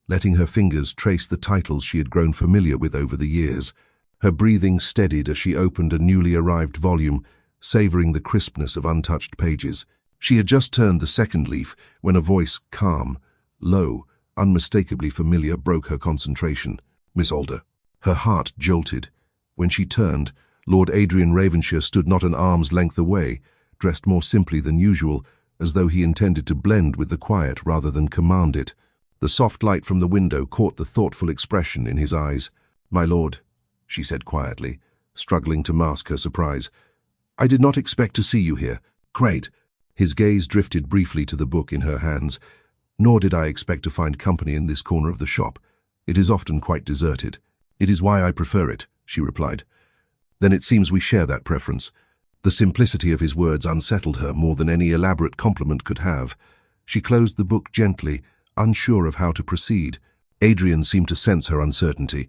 letting her fingers trace the titles she had grown familiar with over the years. Her breathing steadied as she opened a newly arrived volume, savoring the crispness of untouched pages. She had just turned the second leaf when a voice, calm, low, unmistakably familiar, broke her concentration. "Miss Alder." Her heart jolted. When she turned, Lord Adrian Ravenshire stood not an arm's length away, dressed more simply than usual, as though he intended to blend with the quiet rather than command it. The soft light from the window caught the thoughtful expression in his eyes. "My lord," she said quietly, struggling to mask her surprise, "I did not expect to see you here." "Great." His gaze drifted briefly to the book in her hands. "Nor did I expect to find company in this corner of the shop. It is often quite deserted." "It is why I prefer it," she replied. "Then it seems we share that preference." The simplicity of his words unsettled her more than any elaborate compliment could have. She closed the book gently, unsure of how to proceed. Adrian seemed to sense her uncertainty.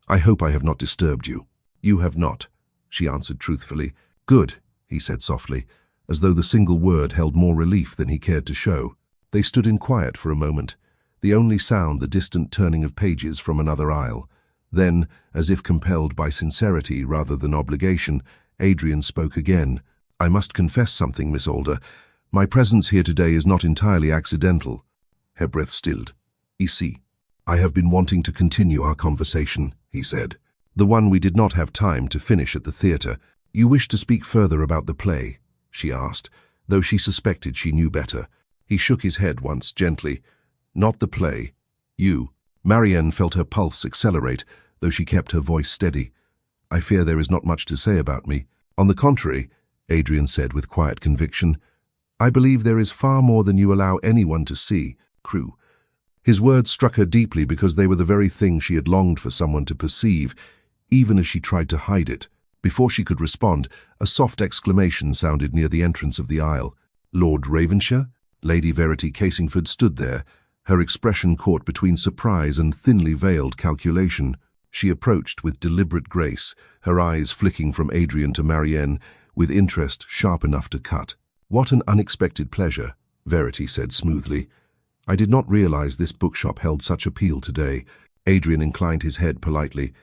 "I hope I have not disturbed you." "You have not," she answered truthfully. "Good," he said softly, as though the single word held more relief than he cared to show. They stood in quiet for a moment, the only sound the distant turning of pages from another aisle. Then, as if compelled by sincerity rather than obligation, Adrian spoke again. "I must confess something, Miss Alder. My presence here today is not entirely accidental." Her breath stilled. "Ici. I have been wanting to continue our conversation," he said. "The one we did not have time to finish at the theatre. You wish to speak further about the play?" she asked, though she suspected she knew better. He shook his head once gently. "Not the play. You." Marianne felt her pulse accelerate, though she kept her voice steady. "I fear there is not much to say about me." "On the contrary," Adrian said with quiet conviction, "I believe there is far more than you allow anyone to see, Crew." His words struck her deeply because they were the very thing she had longed for someone to perceive, even as she tried to hide it. Before she could respond, a soft exclamation sounded near the entrance of the aisle. "Lord Ravenshire?" Lady Verity Casingford stood there, her expression caught between surprise and thinly veiled calculation. She approached with deliberate grace, her eyes flicking from Adrian to Marianne, with interest sharp enough to cut. "What an unexpected pleasure," Verity said smoothly. "I did not realize this bookshop held such appeal today." Adrian inclined his head politely.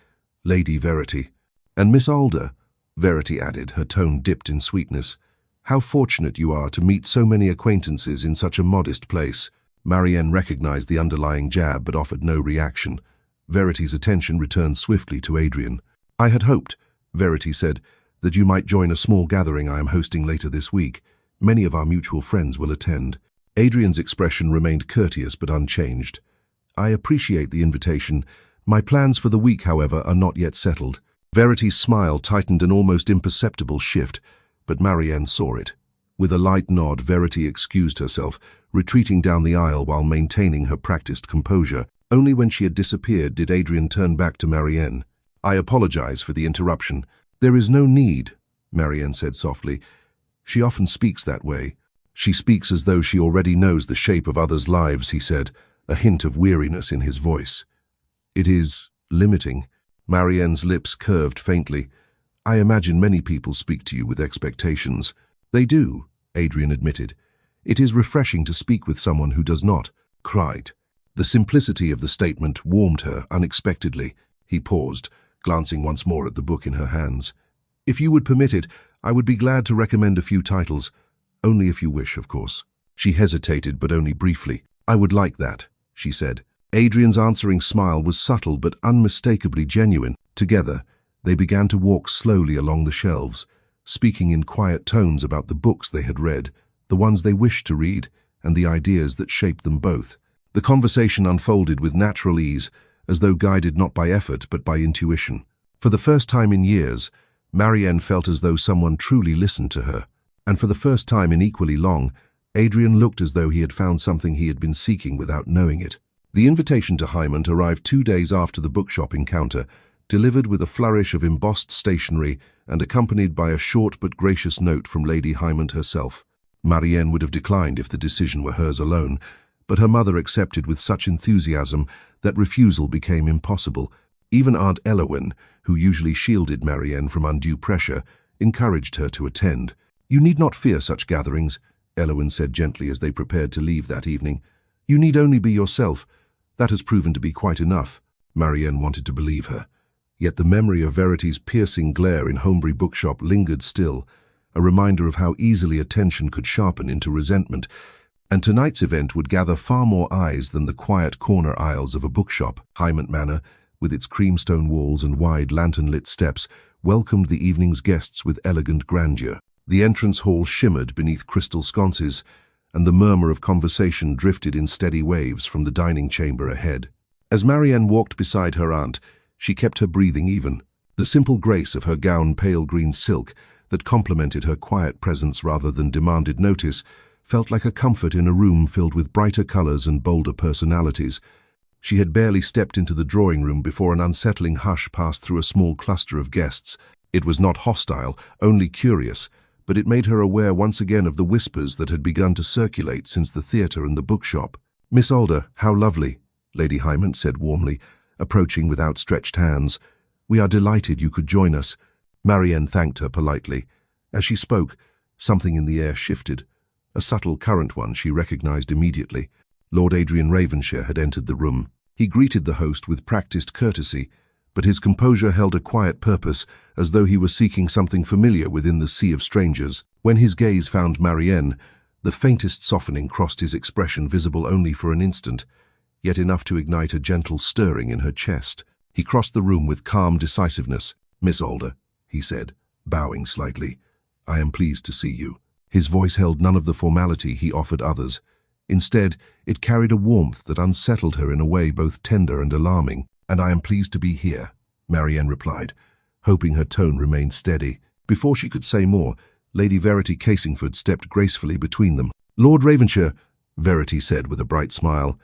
"Lady Verity." "And Miss Alder," Verity added, her tone dipped in sweetness. "How fortunate you are to meet so many acquaintances in such a modest place." Marianne recognized the underlying jab but offered no reaction. Verity's attention returned swiftly to Adrian. "I had hoped," Verity said, "that you might join a small gathering I am hosting later this week. Many of our mutual friends will attend." Adrian's expression remained courteous but unchanged. "I appreciate the invitation. My plans for the week, however, are not yet settled." Verity's smile tightened an almost imperceptible shift, but Marianne saw it. With a light nod, Verity excused herself, retreating down the aisle while maintaining her practiced composure. Only when she had disappeared did Adrian turn back to Marianne. "I apologize for the interruption." "There is no need," Marianne said softly. "She often speaks that way." "She speaks as though she already knows the shape of others' lives," he said, a hint of weariness in his voice. "It is limiting." Marianne's lips curved faintly. "I imagine many people speak to you with expectations." "They do," Adrian admitted. "It is refreshing to speak with someone who does not." Cried. The simplicity of the statement warmed her unexpectedly. He paused, glancing once more at the book in her hands. "If you would permit it, I would be glad to recommend a few titles. Only if you wish, of course." She hesitated, but only briefly. "I would like that," she said. Adrian's answering smile was subtle but unmistakably genuine. Together, they began to walk slowly along the shelves, speaking in quiet tones about the books they had read, the ones they wished to read, and the ideas that shaped them both. The conversation unfolded with natural ease, as though guided not by effort but by intuition. For the first time in years, Marianne felt as though someone truly listened to her. And for the first time in equally long, Adrian looked as though he had found something he had been seeking without knowing it. The invitation to Hymont arrived 2 days after the bookshop encounter, delivered with a flourish of embossed stationery and accompanied by a short but gracious note from Lady Hymont herself. Marianne would have declined if the decision were hers alone, but her mother accepted with such enthusiasm that refusal became impossible. Even Aunt Elowen, who usually shielded Marianne from undue pressure, encouraged her to attend. "You need not fear such gatherings," Elowen said gently as they prepared to leave that evening. "You need only be yourself. That has proven to be quite enough." Marianne wanted to believe her. Yet the memory of Verity's piercing glare in Holmbury Bookshop lingered still, a reminder of how easily attention could sharpen into resentment. And tonight's event would gather far more eyes than the quiet corner aisles of a bookshop. Hymont Manor, with its creamstone walls and wide lantern-lit steps, welcomed the evening's guests with elegant grandeur. The entrance hall shimmered beneath crystal sconces, and the murmur of conversation drifted in steady waves from the dining chamber ahead. As Marianne walked beside her aunt, she kept her breathing even. The simple grace of her gown, pale green silk, that complemented her quiet presence rather than demanded notice, felt like a comfort in a room filled with brighter colors and bolder personalities. She had barely stepped into the drawing room before an unsettling hush passed through a small cluster of guests. It was not hostile, only curious, but it made her aware once again of the whispers that had begun to circulate since the theatre and the bookshop. "Miss Alder, how lovely," Lady Hymont said warmly, approaching with outstretched hands. "We are delighted you could join us." Marianne thanked her politely. As she spoke, something in the air shifted. A subtle current one she recognized immediately. Lord Adrian Ravenshire had entered the room. He greeted the host with practiced courtesy, but his composure held a quiet purpose, as though he were seeking something familiar within the sea of strangers. When his gaze found Marianne, the faintest softening crossed his expression, visible only for an instant, yet enough to ignite a gentle stirring in her chest. He crossed the room with calm decisiveness. "Miss Alder," he said, bowing slightly, "I am pleased to see you." His voice held none of the formality he offered others. Instead, it carried a warmth that unsettled her in a way both tender and alarming. "And I am pleased to be here," Marianne replied, hoping her tone remained steady. Before she could say more, Lady Verity Casingford stepped gracefully between them. "Lord Ravenshire," Verity said with a bright smile,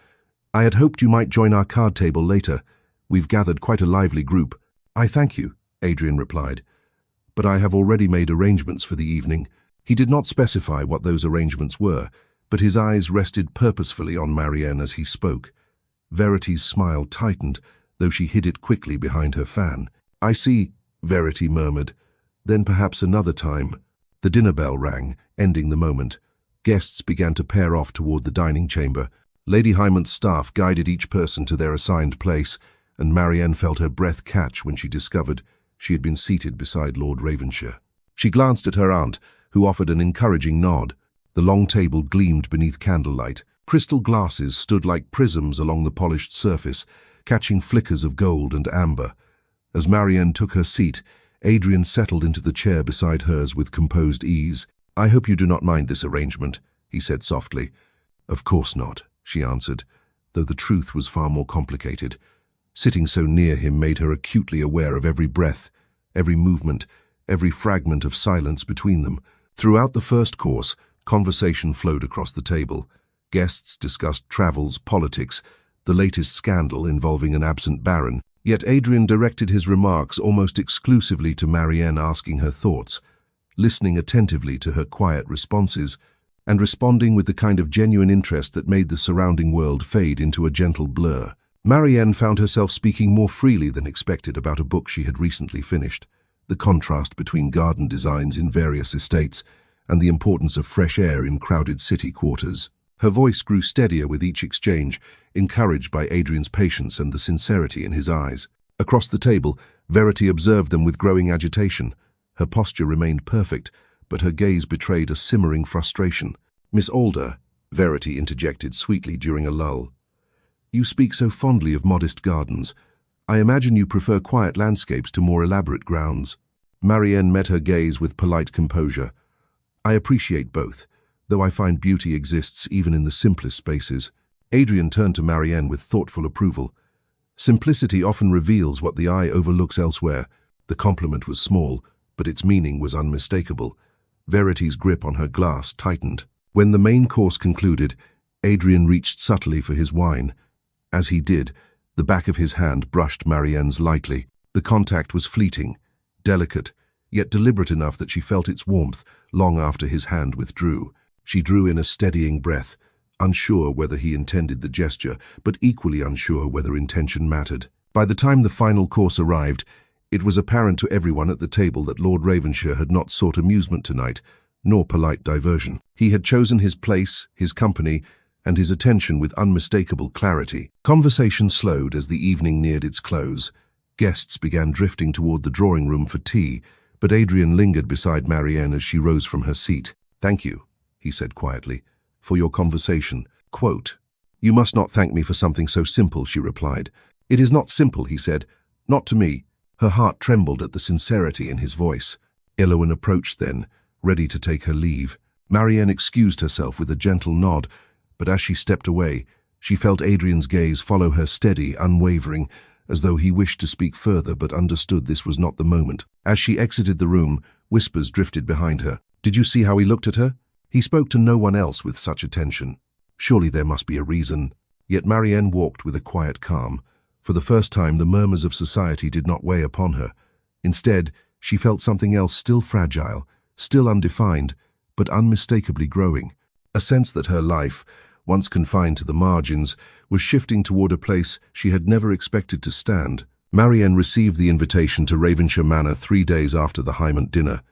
"I had hoped you might join our card table later. We've gathered quite a lively group." "I thank you," Adrian replied, "but I have already made arrangements for the evening." He did not specify what those arrangements were, but his eyes rested purposefully on Marianne as he spoke. Verity's smile tightened, though she hid it quickly behind her fan. "I see," Verity murmured. "Then perhaps another time." The dinner bell rang, ending the moment. Guests began to pair off toward the dining chamber. Lady Hymont's staff guided each person to their assigned place, and Marianne felt her breath catch when she discovered she had been seated beside Lord Ravenshire. She glanced at her aunt, who offered an encouraging nod. The long table gleamed beneath candlelight. Crystal glasses stood like prisms along the polished surface, catching flickers of gold and amber. As Marianne took her seat, Adrian settled into the chair beside hers with composed ease. "I hope you do not mind this arrangement," he said softly. "Of course not," she answered, though the truth was far more complicated. Sitting so near him made her acutely aware of every breath, every movement, every fragment of silence between them. Throughout the first course, conversation flowed across the table. Guests discussed travels, politics, the latest scandal involving an absent baron, yet Adrian directed his remarks almost exclusively to Marianne, asking her thoughts, listening attentively to her quiet responses, and responding with the kind of genuine interest that made the surrounding world fade into a gentle blur. Marianne found herself speaking more freely than expected about a book she had recently finished, the contrast between garden designs in various estates and the importance of fresh air in crowded city quarters. Her voice grew steadier with each exchange, encouraged by Adrian's patience and the sincerity in his eyes. Across the table, Verity observed them with growing agitation. Her posture remained perfect, but her gaze betrayed a simmering frustration. "Miss Alder," Verity interjected sweetly during a lull, "you speak so fondly of modest gardens. I imagine you prefer quiet landscapes to more elaborate grounds." Marianne met her gaze with polite composure. "I appreciate both, though I find beauty exists even in the simplest spaces." Adrian turned to Marianne with thoughtful approval. "Simplicity often reveals what the eye overlooks elsewhere." The compliment was small, but its meaning was unmistakable. Verity's grip on her glass tightened. When the main course concluded, Adrian reached subtly for his wine. As he did, the back of his hand brushed Marianne's lightly. The contact was fleeting, delicate, yet deliberate enough that she felt its warmth long after his hand withdrew. She drew in a steadying breath, unsure whether he intended the gesture, but equally unsure whether intention mattered. By the time the final course arrived, it was apparent to everyone at the table that Lord Ravenshire had not sought amusement tonight, nor polite diversion. He had chosen his place, his company, and his attention with unmistakable clarity. Conversation slowed as the evening neared its close. Guests began drifting toward the drawing room for tea, but Adrian lingered beside Marianne as she rose from her seat. "Thank you," he said quietly, "for your conversation." Quote, "You must not thank me for something so simple," she replied. "It is not simple," he said. "Not to me." Her heart trembled at the sincerity in his voice. Elowen approached then, ready to take her leave. Marianne excused herself with a gentle nod, but as she stepped away, she felt Adrian's gaze follow her steady, unwavering, as though he wished to speak further but understood this was not the moment. As she exited the room, whispers drifted behind her. "Did you see how he looked at her? He spoke to no one else with such attention. Surely there must be a reason." Yet Marianne walked with a quiet calm. For the first time, the murmurs of society did not weigh upon her. Instead, she felt something else still fragile, still undefined, but unmistakably growing. A sense that her life, once confined to the margins, was shifting toward a place she had never expected to stand. Marianne received the invitation to Ravenshire Manor 3 days after the Hymont dinner.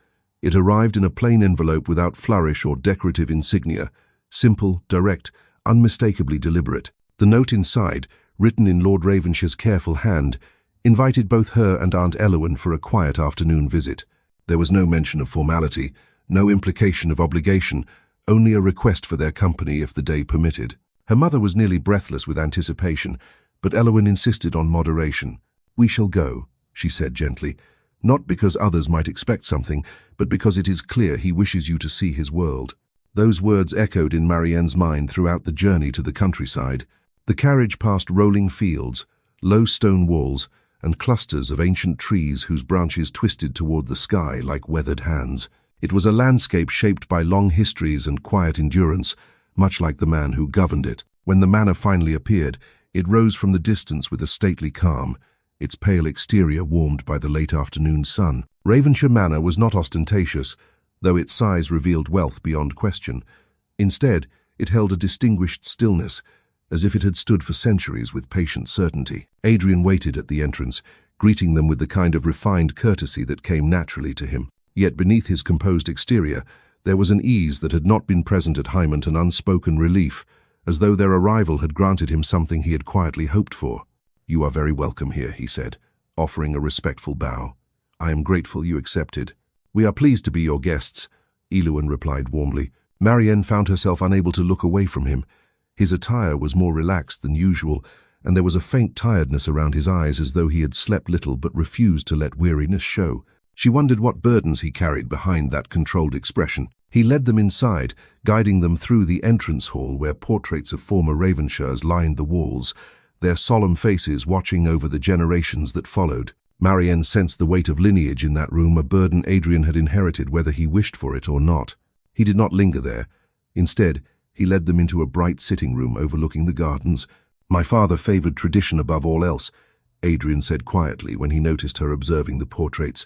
It arrived in a plain envelope without flourish or decorative insignia, simple, direct, unmistakably deliberate. The note inside, written in Lord Ravenshire's careful hand, invited both her and Aunt Elowen for a quiet afternoon visit. There was no mention of formality, no implication of obligation, only a request for their company if the day permitted. Her mother was nearly breathless with anticipation, but Elowen insisted on moderation. "We shall go," she said gently, "not because others might expect something, but because it is clear he wishes you to see his world." Those words echoed in Marianne's mind throughout the journey to the countryside. The carriage passed rolling fields, low stone walls, and clusters of ancient trees whose branches twisted toward the sky like weathered hands. It was a landscape shaped by long histories and quiet endurance, much like the man who governed it. When the manor finally appeared, it rose from the distance with a stately calm, its pale exterior warmed by the late afternoon sun. Ravenshire Manor was not ostentatious, though its size revealed wealth beyond question. Instead, it held a distinguished stillness, as if it had stood for centuries with patient certainty. Adrian waited at the entrance, greeting them with the kind of refined courtesy that came naturally to him. Yet beneath his composed exterior, there was an ease that had not been present at Hymont, an unspoken relief, as though their arrival had granted him something he had quietly hoped for. "You are very welcome here," he said, offering a respectful bow. "I am grateful you accepted." "We are pleased to be your guests," Elowen replied warmly. Marianne found herself unable to look away from him. His attire was more relaxed than usual, and there was a faint tiredness around his eyes as though he had slept little but refused to let weariness show. She wondered what burdens he carried behind that controlled expression. He led them inside, guiding them through the entrance hall where portraits of former Ravenshires lined the walls, their solemn faces watching over the generations that followed. Marianne sensed the weight of lineage in that room, a burden Adrian had inherited whether he wished for it or not. He did not linger there. Instead, he led them into a bright sitting room overlooking the gardens. "My father favored tradition above all else," Adrian said quietly when he noticed her observing the portraits.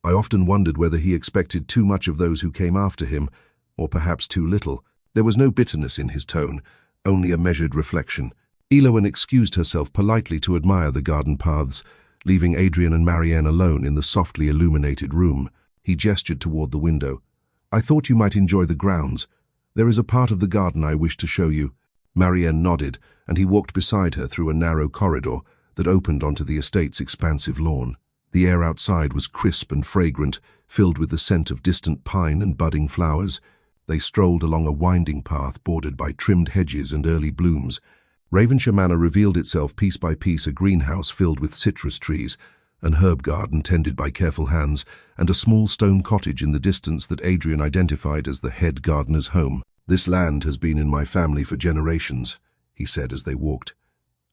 "I often wondered whether he expected too much of those who came after him, or perhaps too little." There was no bitterness in his tone, only a measured reflection. Elowen excused herself politely to admire the garden paths, leaving Adrian and Marianne alone in the softly illuminated room. He gestured toward the window. "I thought you might enjoy the grounds. There is a part of the garden I wish to show you." Marianne nodded, and he walked beside her through a narrow corridor that opened onto the estate's expansive lawn. The air outside was crisp and fragrant, filled with the scent of distant pine and budding flowers. They strolled along a winding path bordered by trimmed hedges and early blooms. Ravenshire Manor revealed itself piece by piece, a greenhouse filled with citrus trees, an herb garden tended by careful hands, and a small stone cottage in the distance that Adrian identified as the head gardener's home. "This land has been in my family for generations," he said as they walked.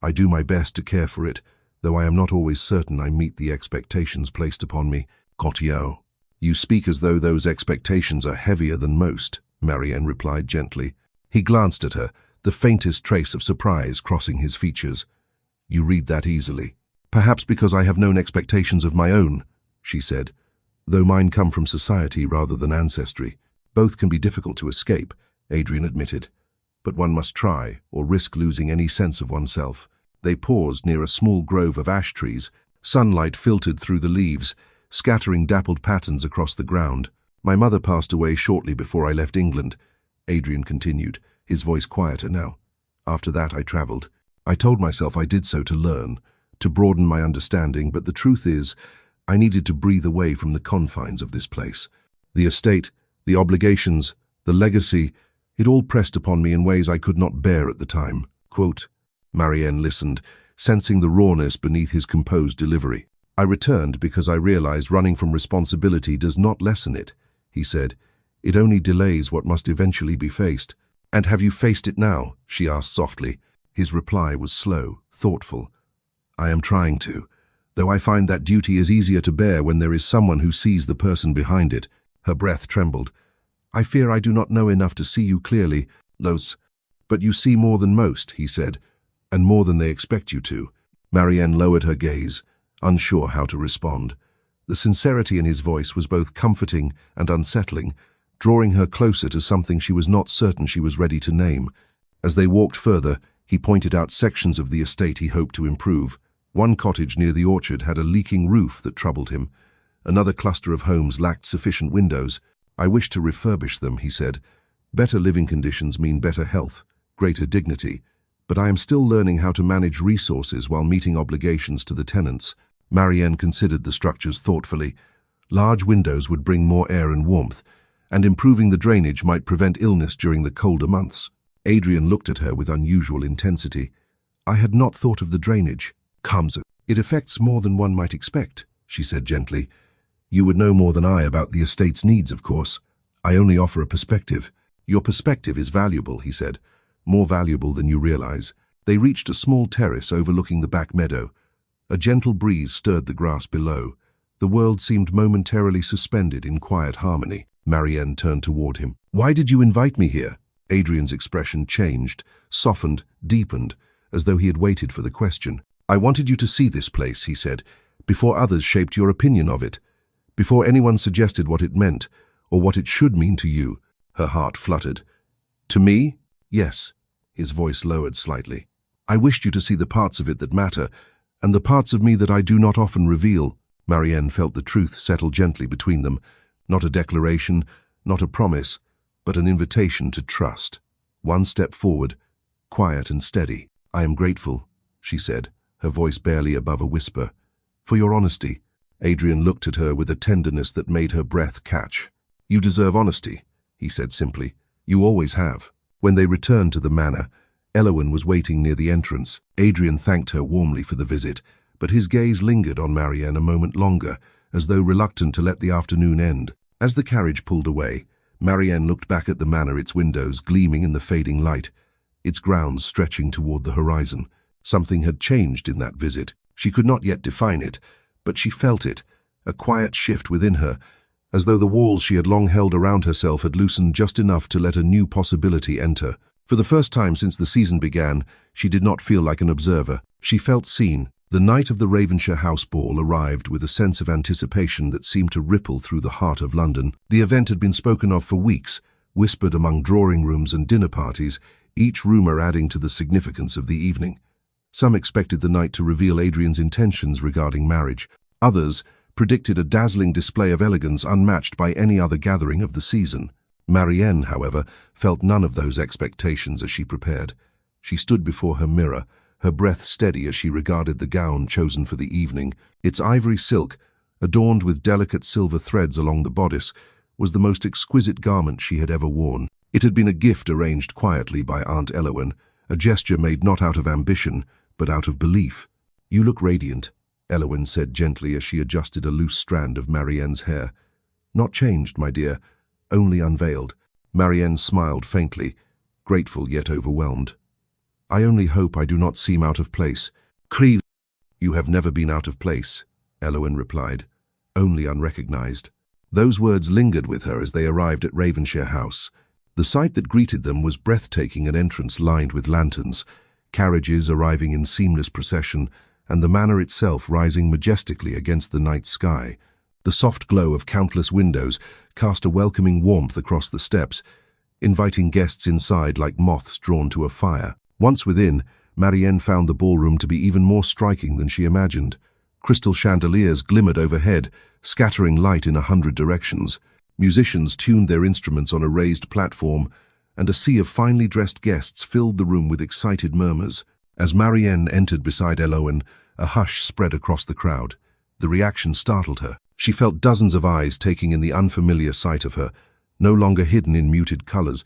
"I do my best to care for it, though I am not always certain I meet the expectations placed upon me." "Cotillon, you speak as though those expectations are heavier than most," Marianne replied gently. He glanced at her, the faintest trace of surprise crossing his features. "You read that easily." "Perhaps because I have known expectations of my own," she said, "though mine come from society rather than ancestry. Both can be difficult to escape," Adrian admitted. "But one must try, or risk losing any sense of oneself." They paused near a small grove of ash trees. Sunlight filtered through the leaves, scattering dappled patterns across the ground. "My mother passed away shortly before I left England," Adrian continued, his voice quieter now. "After that I travelled. I told myself I did so to learn, to broaden my understanding, but the truth is, I needed to breathe away from the confines of this place. The estate, the obligations, the legacy, it all pressed upon me in ways I could not bear at the time." Quote, Marianne listened, sensing the rawness beneath his composed delivery. "I returned because I realized running from responsibility does not lessen it," he said. "It only delays what must eventually be faced." "And have you faced it now?" she asked softly. His reply was slow, thoughtful. "I am trying to, though I find that duty is easier to bear when there is someone who sees the person behind it." Her breath trembled. "I fear I do not know enough to see you clearly, Los. But you see more than most," he said, "and more than they expect you to." Marianne lowered her gaze, unsure how to respond. The sincerity in his voice was both comforting and unsettling, drawing her closer to something she was not certain she was ready to name. As they walked further, he pointed out sections of the estate he hoped to improve. One cottage near the orchard had a leaking roof that troubled him. Another cluster of homes lacked sufficient windows. "I wish to refurbish them," he said. "Better living conditions mean better health, greater dignity, but I am still learning how to manage resources while meeting obligations to the tenants." Marianne considered the structures thoughtfully. Large windows would bring more air and warmth, and improving the drainage might prevent illness during the colder months. Adrian looked at her with unusual intensity. "I had not thought of the drainage." "Kamsa, it affects more than one might expect," she said gently. "You would know more than I about the estate's needs, of course. I only offer a perspective." "Your perspective is valuable," he said. "More valuable than you realize." They reached a small terrace overlooking the back meadow. A gentle breeze stirred the grass below. The world seemed momentarily suspended in quiet harmony. Marianne turned toward him. "Why did you invite me here?" Adrian's expression changed, softened, deepened, as though he had waited for the question. "I wanted you to see this place," he said, "before others shaped your opinion of it, before anyone suggested what it meant, or what it should mean to you." Her heart fluttered. "To me? Yes." His voice lowered slightly. "I wished you to see the parts of it that matter, and the parts of me that I do not often reveal." Marianne felt the truth settle gently between them. Not a declaration, not a promise, but an invitation to trust. One step forward, quiet and steady. "I am grateful," she said, her voice barely above a whisper, "for your honesty." Adrian looked at her with a tenderness that made her breath catch. "You deserve honesty," he said simply. "You always have." When they returned to the manor, Elowen was waiting near the entrance. Adrian thanked her warmly for the visit, but his gaze lingered on Marianne a moment longer, as though reluctant to let the afternoon end. As the carriage pulled away, Marianne looked back at the manor, its windows gleaming in the fading light, its grounds stretching toward the horizon. Something had changed in that visit. She could not yet define it, but she felt it, a quiet shift within her, as though the walls she had long held around herself had loosened just enough to let a new possibility enter. For the first time since the season began, she did not feel like an observer. She felt seen. The night of the Ravenshire House Ball arrived with a sense of anticipation that seemed to ripple through the heart of London. The event had been spoken of for weeks, whispered among drawing rooms and dinner parties, each rumour adding to the significance of the evening. Some expected the night to reveal Adrian's intentions regarding marriage. Others predicted a dazzling display of elegance unmatched by any other gathering of the season. Marianne, however, felt none of those expectations as she prepared. She stood before her mirror, her breath steady as she regarded the gown chosen for the evening. Its ivory silk, adorned with delicate silver threads along the bodice, was the most exquisite garment she had ever worn. It had been a gift arranged quietly by Aunt Elowen, a gesture made not out of ambition, but out of belief. "You look radiant," Elowen said gently as she adjusted a loose strand of Marianne's hair. "Not changed, my dear, only unveiled." Marianne smiled faintly, grateful yet overwhelmed. "I only hope I do not seem out of place." "Creve." "You have never been out of place," Elowen replied, "only unrecognized." Those words lingered with her as they arrived at Ravenshire House. The sight that greeted them was breathtaking, an entrance lined with lanterns, carriages arriving in seamless procession, and the manor itself rising majestically against the night sky. The soft glow of countless windows cast a welcoming warmth across the steps, inviting guests inside like moths drawn to a fire. Once within, Marianne found the ballroom to be even more striking than she imagined. Crystal chandeliers glimmered overhead, scattering light in 100 directions. Musicians tuned their instruments on a raised platform, and a sea of finely dressed guests filled the room with excited murmurs. As Marianne entered beside Elowen, a hush spread across the crowd. The reaction startled her. She felt dozens of eyes taking in the unfamiliar sight of her, no longer hidden in muted colors,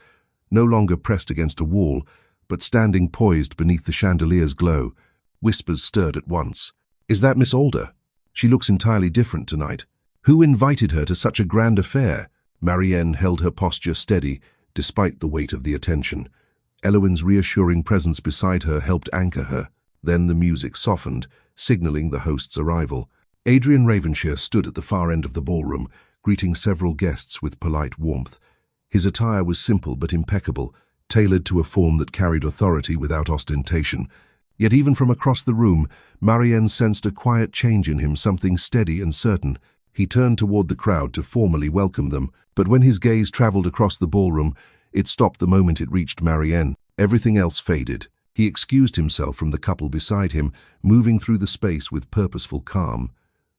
no longer pressed against a wall, but standing poised beneath the chandelier's glow. Whispers stirred at once. "Is that Miss Alder? She looks entirely different tonight. Who invited her to such a grand affair?" Marianne held her posture steady, despite the weight of the attention. Elowen's reassuring presence beside her helped anchor her. Then the music softened, signaling the host's arrival. Adrian Ravenshire stood at the far end of the ballroom, greeting several guests with polite warmth. His attire was simple but impeccable, tailored to a form that carried authority without ostentation. Yet even from across the room, Marianne sensed a quiet change in him, something steady and certain. He turned toward the crowd to formally welcome them, but when his gaze traveled across the ballroom, it stopped the moment it reached Marianne. Everything else faded. He excused himself from the couple beside him, moving through the space with purposeful calm.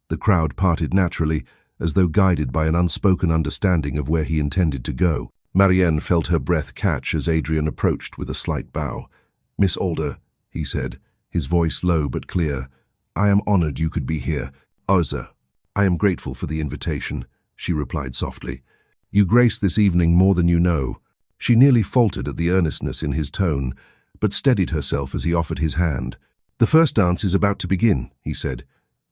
The crowd parted naturally, as though guided by an unspoken understanding of where he intended to go. Marianne felt her breath catch as Adrian approached with a slight bow. "Miss Alder," he said, his voice low but clear, I am honored you could be here. Oza, I am grateful for the invitation, she replied softly. You grace this evening more than you know. She nearly faltered at the earnestness in his tone, but steadied herself as he offered his hand. The first dance is about to begin, he said.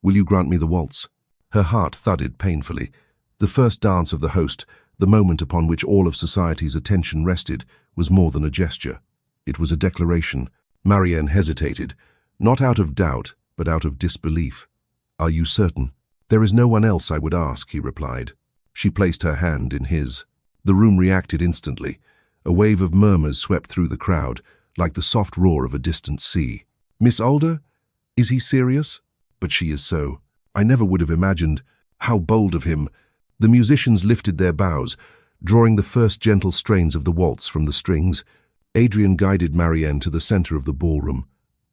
Will you grant me the waltz? Her heart thudded painfully. The first dance of the host, the moment upon which all of society's attention rested, was more than a gesture. It was a declaration. Marianne hesitated, not out of doubt, but out of disbelief. Are you certain? There is no one else I would ask, he replied. She placed her hand in his. The room reacted instantly. A wave of murmurs swept through the crowd, like the soft roar of a distant sea. Miss Alder? Is he serious? But she is so. I never would have imagined. How bold of him. The musicians lifted their bows, drawing the first gentle strains of the waltz from the strings. Adrian guided Marianne to the center of the ballroom.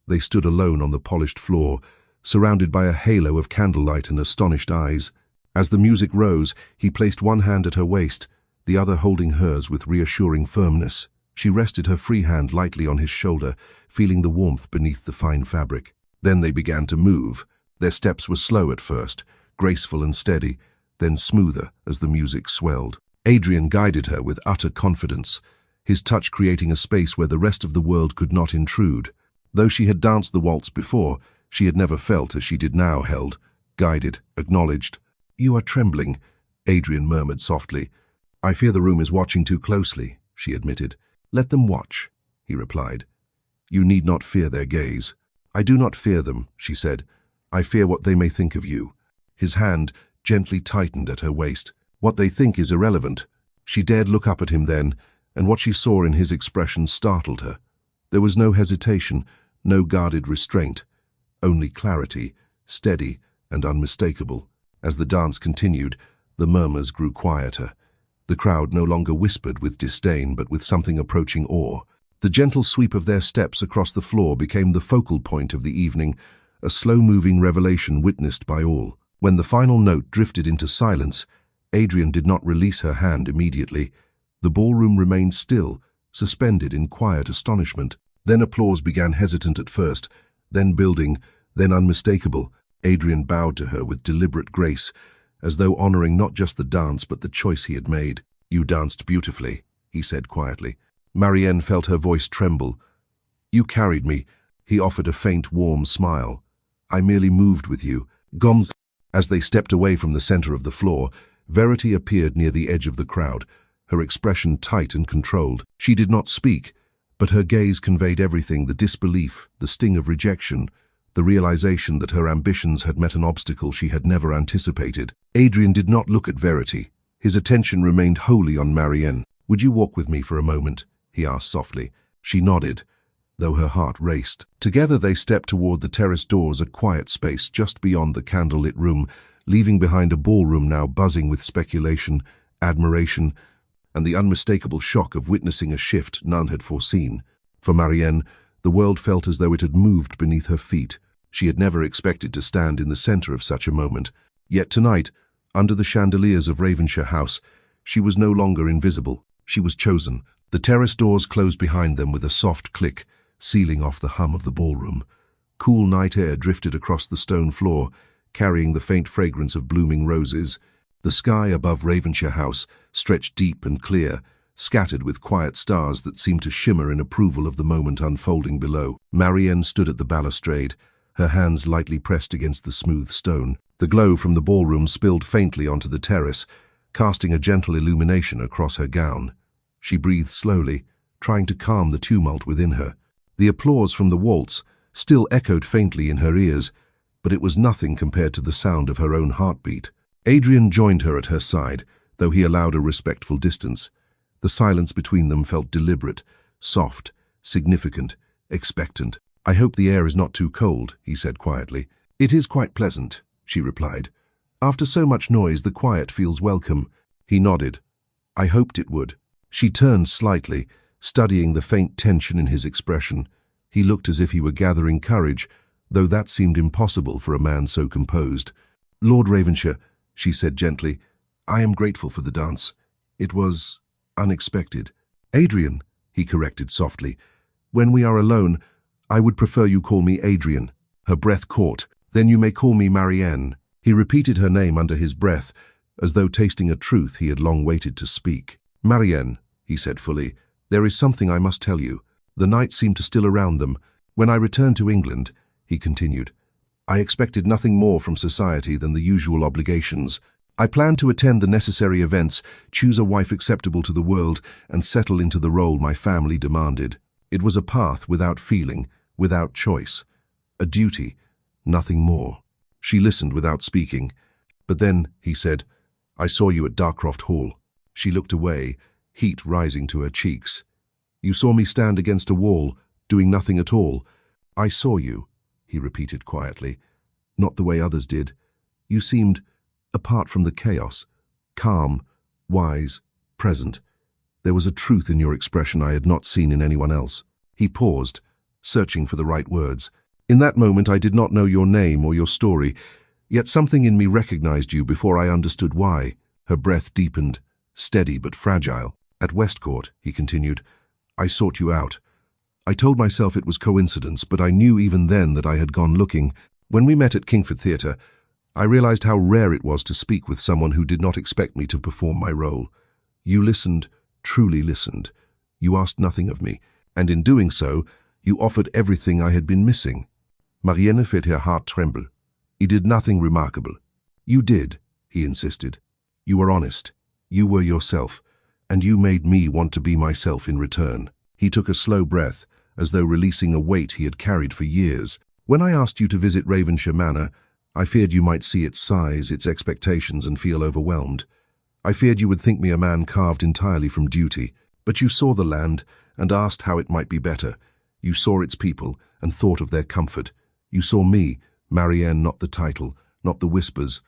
They stood alone on the polished floor, surrounded by a halo of candlelight and astonished eyes. As the music rose, he placed one hand at her waist, the other holding hers with reassuring firmness. She rested her free hand lightly on his shoulder, feeling the warmth beneath the fine fabric. Then they began to move. Their steps were slow at first, graceful and steady, then smoother as the music swelled. Adrian guided her with utter confidence, his touch creating a space where the rest of the world could not intrude. Though she had danced the waltz before, she had never felt as she did now, held, guided, acknowledged. You are trembling, Adrian murmured softly. I fear the room is watching too closely, she admitted. Let them watch, he replied. You need not fear their gaze. I do not fear them, she said. I fear what they may think of you. His hand gently tightened at her waist. What they think is irrelevant. She dared look up at him then, and what she saw in his expression startled her. There was no hesitation, no guarded restraint, only clarity, steady and unmistakable. As the dance continued, the murmurs grew quieter. The crowd no longer whispered with disdain, but with something approaching awe. The gentle sweep of their steps across the floor became the focal point of the evening, a slow-moving revelation witnessed by all. When the final note drifted into silence, Adrian did not release her hand immediately. The ballroom remained still, suspended in quiet astonishment. Then applause began, hesitant at first, then building, then unmistakable. Adrian bowed to her with deliberate grace, as though honoring not just the dance but the choice he had made. You danced beautifully, he said quietly. Marianne felt her voice tremble. You carried me. He offered a faint, warm smile. I merely moved with you. Goms. As they stepped away from the center of the floor, Verity appeared near the edge of the crowd, her expression tight and controlled. She did not speak, but her gaze conveyed everything: the disbelief, the sting of rejection, the realization that her ambitions had met an obstacle she had never anticipated. Adrian did not look at Verity. His attention remained wholly on Marianne. Would you walk with me for a moment? He asked softly. She nodded, though her heart raced. Together they stepped toward the terrace doors, a quiet space just beyond the candlelit room, leaving behind a ballroom now buzzing with speculation, admiration, and the unmistakable shock of witnessing a shift none had foreseen. For Marianne, the world felt as though it had moved beneath her feet. She had never expected to stand in the center of such a moment. Yet tonight, under the chandeliers of Ravenshire House, she was no longer invisible. She was chosen. The terrace doors closed behind them with a soft click, sealing off the hum of the ballroom. Cool night air drifted across the stone floor, carrying the faint fragrance of blooming roses. The sky above Ravenshire House stretched deep and clear, scattered with quiet stars that seemed to shimmer in approval of the moment unfolding below. Marianne stood at the balustrade, her hands lightly pressed against the smooth stone. The glow from the ballroom spilled faintly onto the terrace, casting a gentle illumination across her gown. She breathed slowly, trying to calm the tumult within her. The applause from the waltz still echoed faintly in her ears, but it was nothing compared to the sound of her own heartbeat. Adrian joined her at her side, though he allowed a respectful distance. The silence between them felt deliberate, soft, significant, expectant. I hope the air is not too cold, he said quietly. It is quite pleasant, she replied. After so much noise, the quiet feels welcome. He nodded. I hoped it would. She turned slightly, studying the faint tension in his expression. He looked as if he were gathering courage, though that seemed impossible for a man so composed. Lord Ravenshire, she said gently, I am grateful for the dance. It was unexpected. Adrian, he corrected softly. When we are alone, I would prefer you call me Adrian. Her breath caught, Then you may call me Marianne." He repeated her name under his breath, as though tasting a truth he had long waited to speak. "Marianne," he said fully, "there is something I must tell you." The night seemed to still around them. "When I returned to England," he continued, "I expected nothing more from society than the usual obligations. I planned to attend the necessary events, choose a wife acceptable to the world, and settle into the role my family demanded. It was a path without feeling, without choice. A duty, nothing more." She listened without speaking. "But then," he said, "I saw you at Darcroft Hall." She looked away, heat rising to her cheeks. "You saw me stand against a wall, doing nothing at all." "I saw you," he repeated quietly, "not the way others did. You seemed, apart from the chaos, calm, wise, present. There was a truth in your expression I had not seen in anyone else." He paused, searching for the right words. "In that moment I did not know your name or your story, yet something in me recognized you before I understood why." Her breath deepened, steady but fragile. "At Westcourt," he continued, "I sought you out. I told myself it was coincidence, but I knew even then that I had gone looking. When we met at Kingford Theatre, I realized how rare it was to speak with someone who did not expect me to perform my role. You listened, truly listened. You asked nothing of me, and in doing so, you offered everything I had been missing." Marianne felt her heart tremble. "He did nothing remarkable." "You did," he insisted. "You were honest. You were yourself, and you made me want to be myself in return." He took a slow breath, as though releasing a weight he had carried for years. "When I asked you to visit Ravenshire Manor, I feared you might see its size, its expectations, and feel overwhelmed. I feared you would think me a man carved entirely from duty. But you saw the land and asked how it might be better. You saw its people and thought of their comfort. You saw me, Marianne, not the title, not the whispers,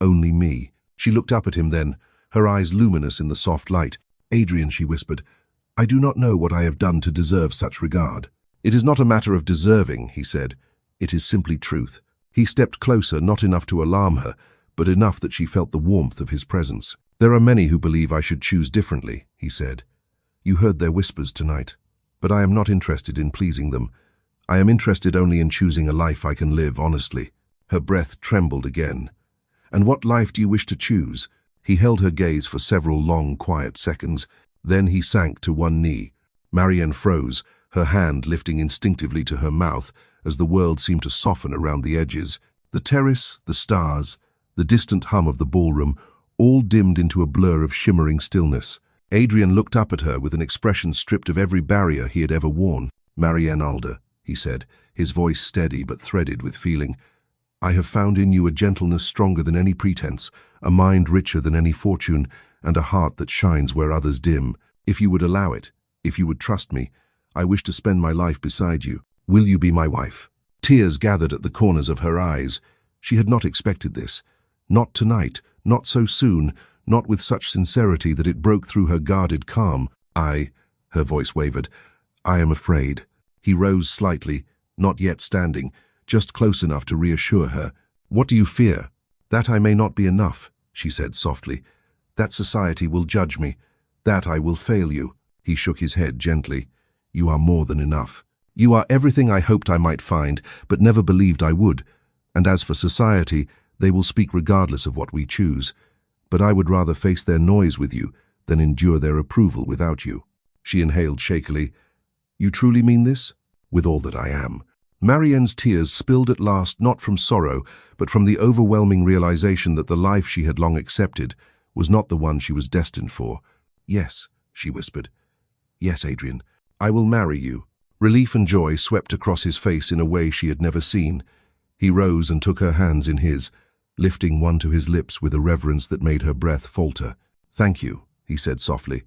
only me." She looked up at him then, her eyes luminous in the soft light. "Adrian," she whispered, "I do not know what I have done to deserve such regard." "It is not a matter of deserving," he said. "It is simply truth." He stepped closer, not enough to alarm her, but enough that she felt the warmth of his presence. "There are many who believe I should choose differently," he said. "You heard their whispers tonight, but I am not interested in pleasing them. I am interested only in choosing a life I can live honestly." Her breath trembled again. "And what life do you wish to choose?" He held her gaze for several long, quiet seconds. Then he sank to one knee. Marianne froze, her hand lifting instinctively to her mouth as the world seemed to soften around the edges. The terrace, the stars, the distant hum of the ballroom, all dimmed into a blur of shimmering stillness. Adrian looked up at her with an expression stripped of every barrier he had ever worn. "Marianne Alder," he said, his voice steady but threaded with feeling, "I have found in you a gentleness stronger than any pretense, a mind richer than any fortune, and a heart that shines where others dim. If you would allow it, if you would trust me, I wish to spend my life beside you. Will you be my wife?" Tears gathered at the corners of her eyes. She had not expected this. Not tonight, not so soon, not with such sincerity that it broke through her guarded calm. Her voice wavered, "I am afraid." He rose slightly, not yet standing, just close enough to reassure her. "What do you fear?" "That I may not be enough," she said softly. "That society will judge me. That I will fail you." He shook his head gently. "You are more than enough. You are everything I hoped I might find, but never believed I would. And as for society, they will speak regardless of what we choose. But I would rather face their noise with you than endure their approval without you." She inhaled shakily. "You truly mean this?" "With all that I am." Marianne's tears spilled at last not from sorrow, but from the overwhelming realization that the life she had long accepted was not the one she was destined for. "Yes," she whispered. "Yes, Adrian, I will marry you." Relief and joy swept across his face in a way she had never seen. He rose and took her hands in his, lifting one to his lips with a reverence that made her breath falter. "Thank you," he said softly.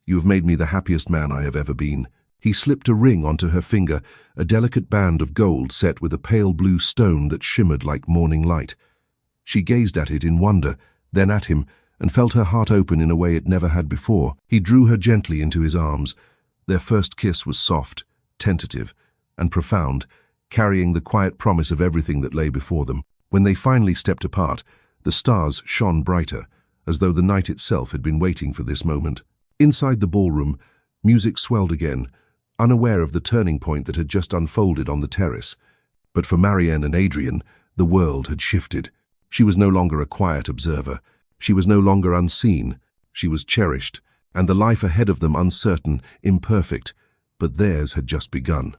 "You have made me the happiest man I have ever been." He slipped a ring onto her finger, a delicate band of gold set with a pale blue stone that shimmered like morning light. She gazed at it in wonder, then at him, and felt her heart open in a way it never had before. He drew her gently into his arms. Their first kiss was soft, tentative, and profound, carrying the quiet promise of everything that lay before them. When they finally stepped apart, the stars shone brighter, as though the night itself had been waiting for this moment. Inside the ballroom, music swelled again, unaware of the turning point that had just unfolded on the terrace. But for Marianne and Adrian, The world had shifted. She was no longer a quiet observer. She was no longer unseen. She was cherished, and the life ahead of them uncertain, imperfect, but theirs had just begun.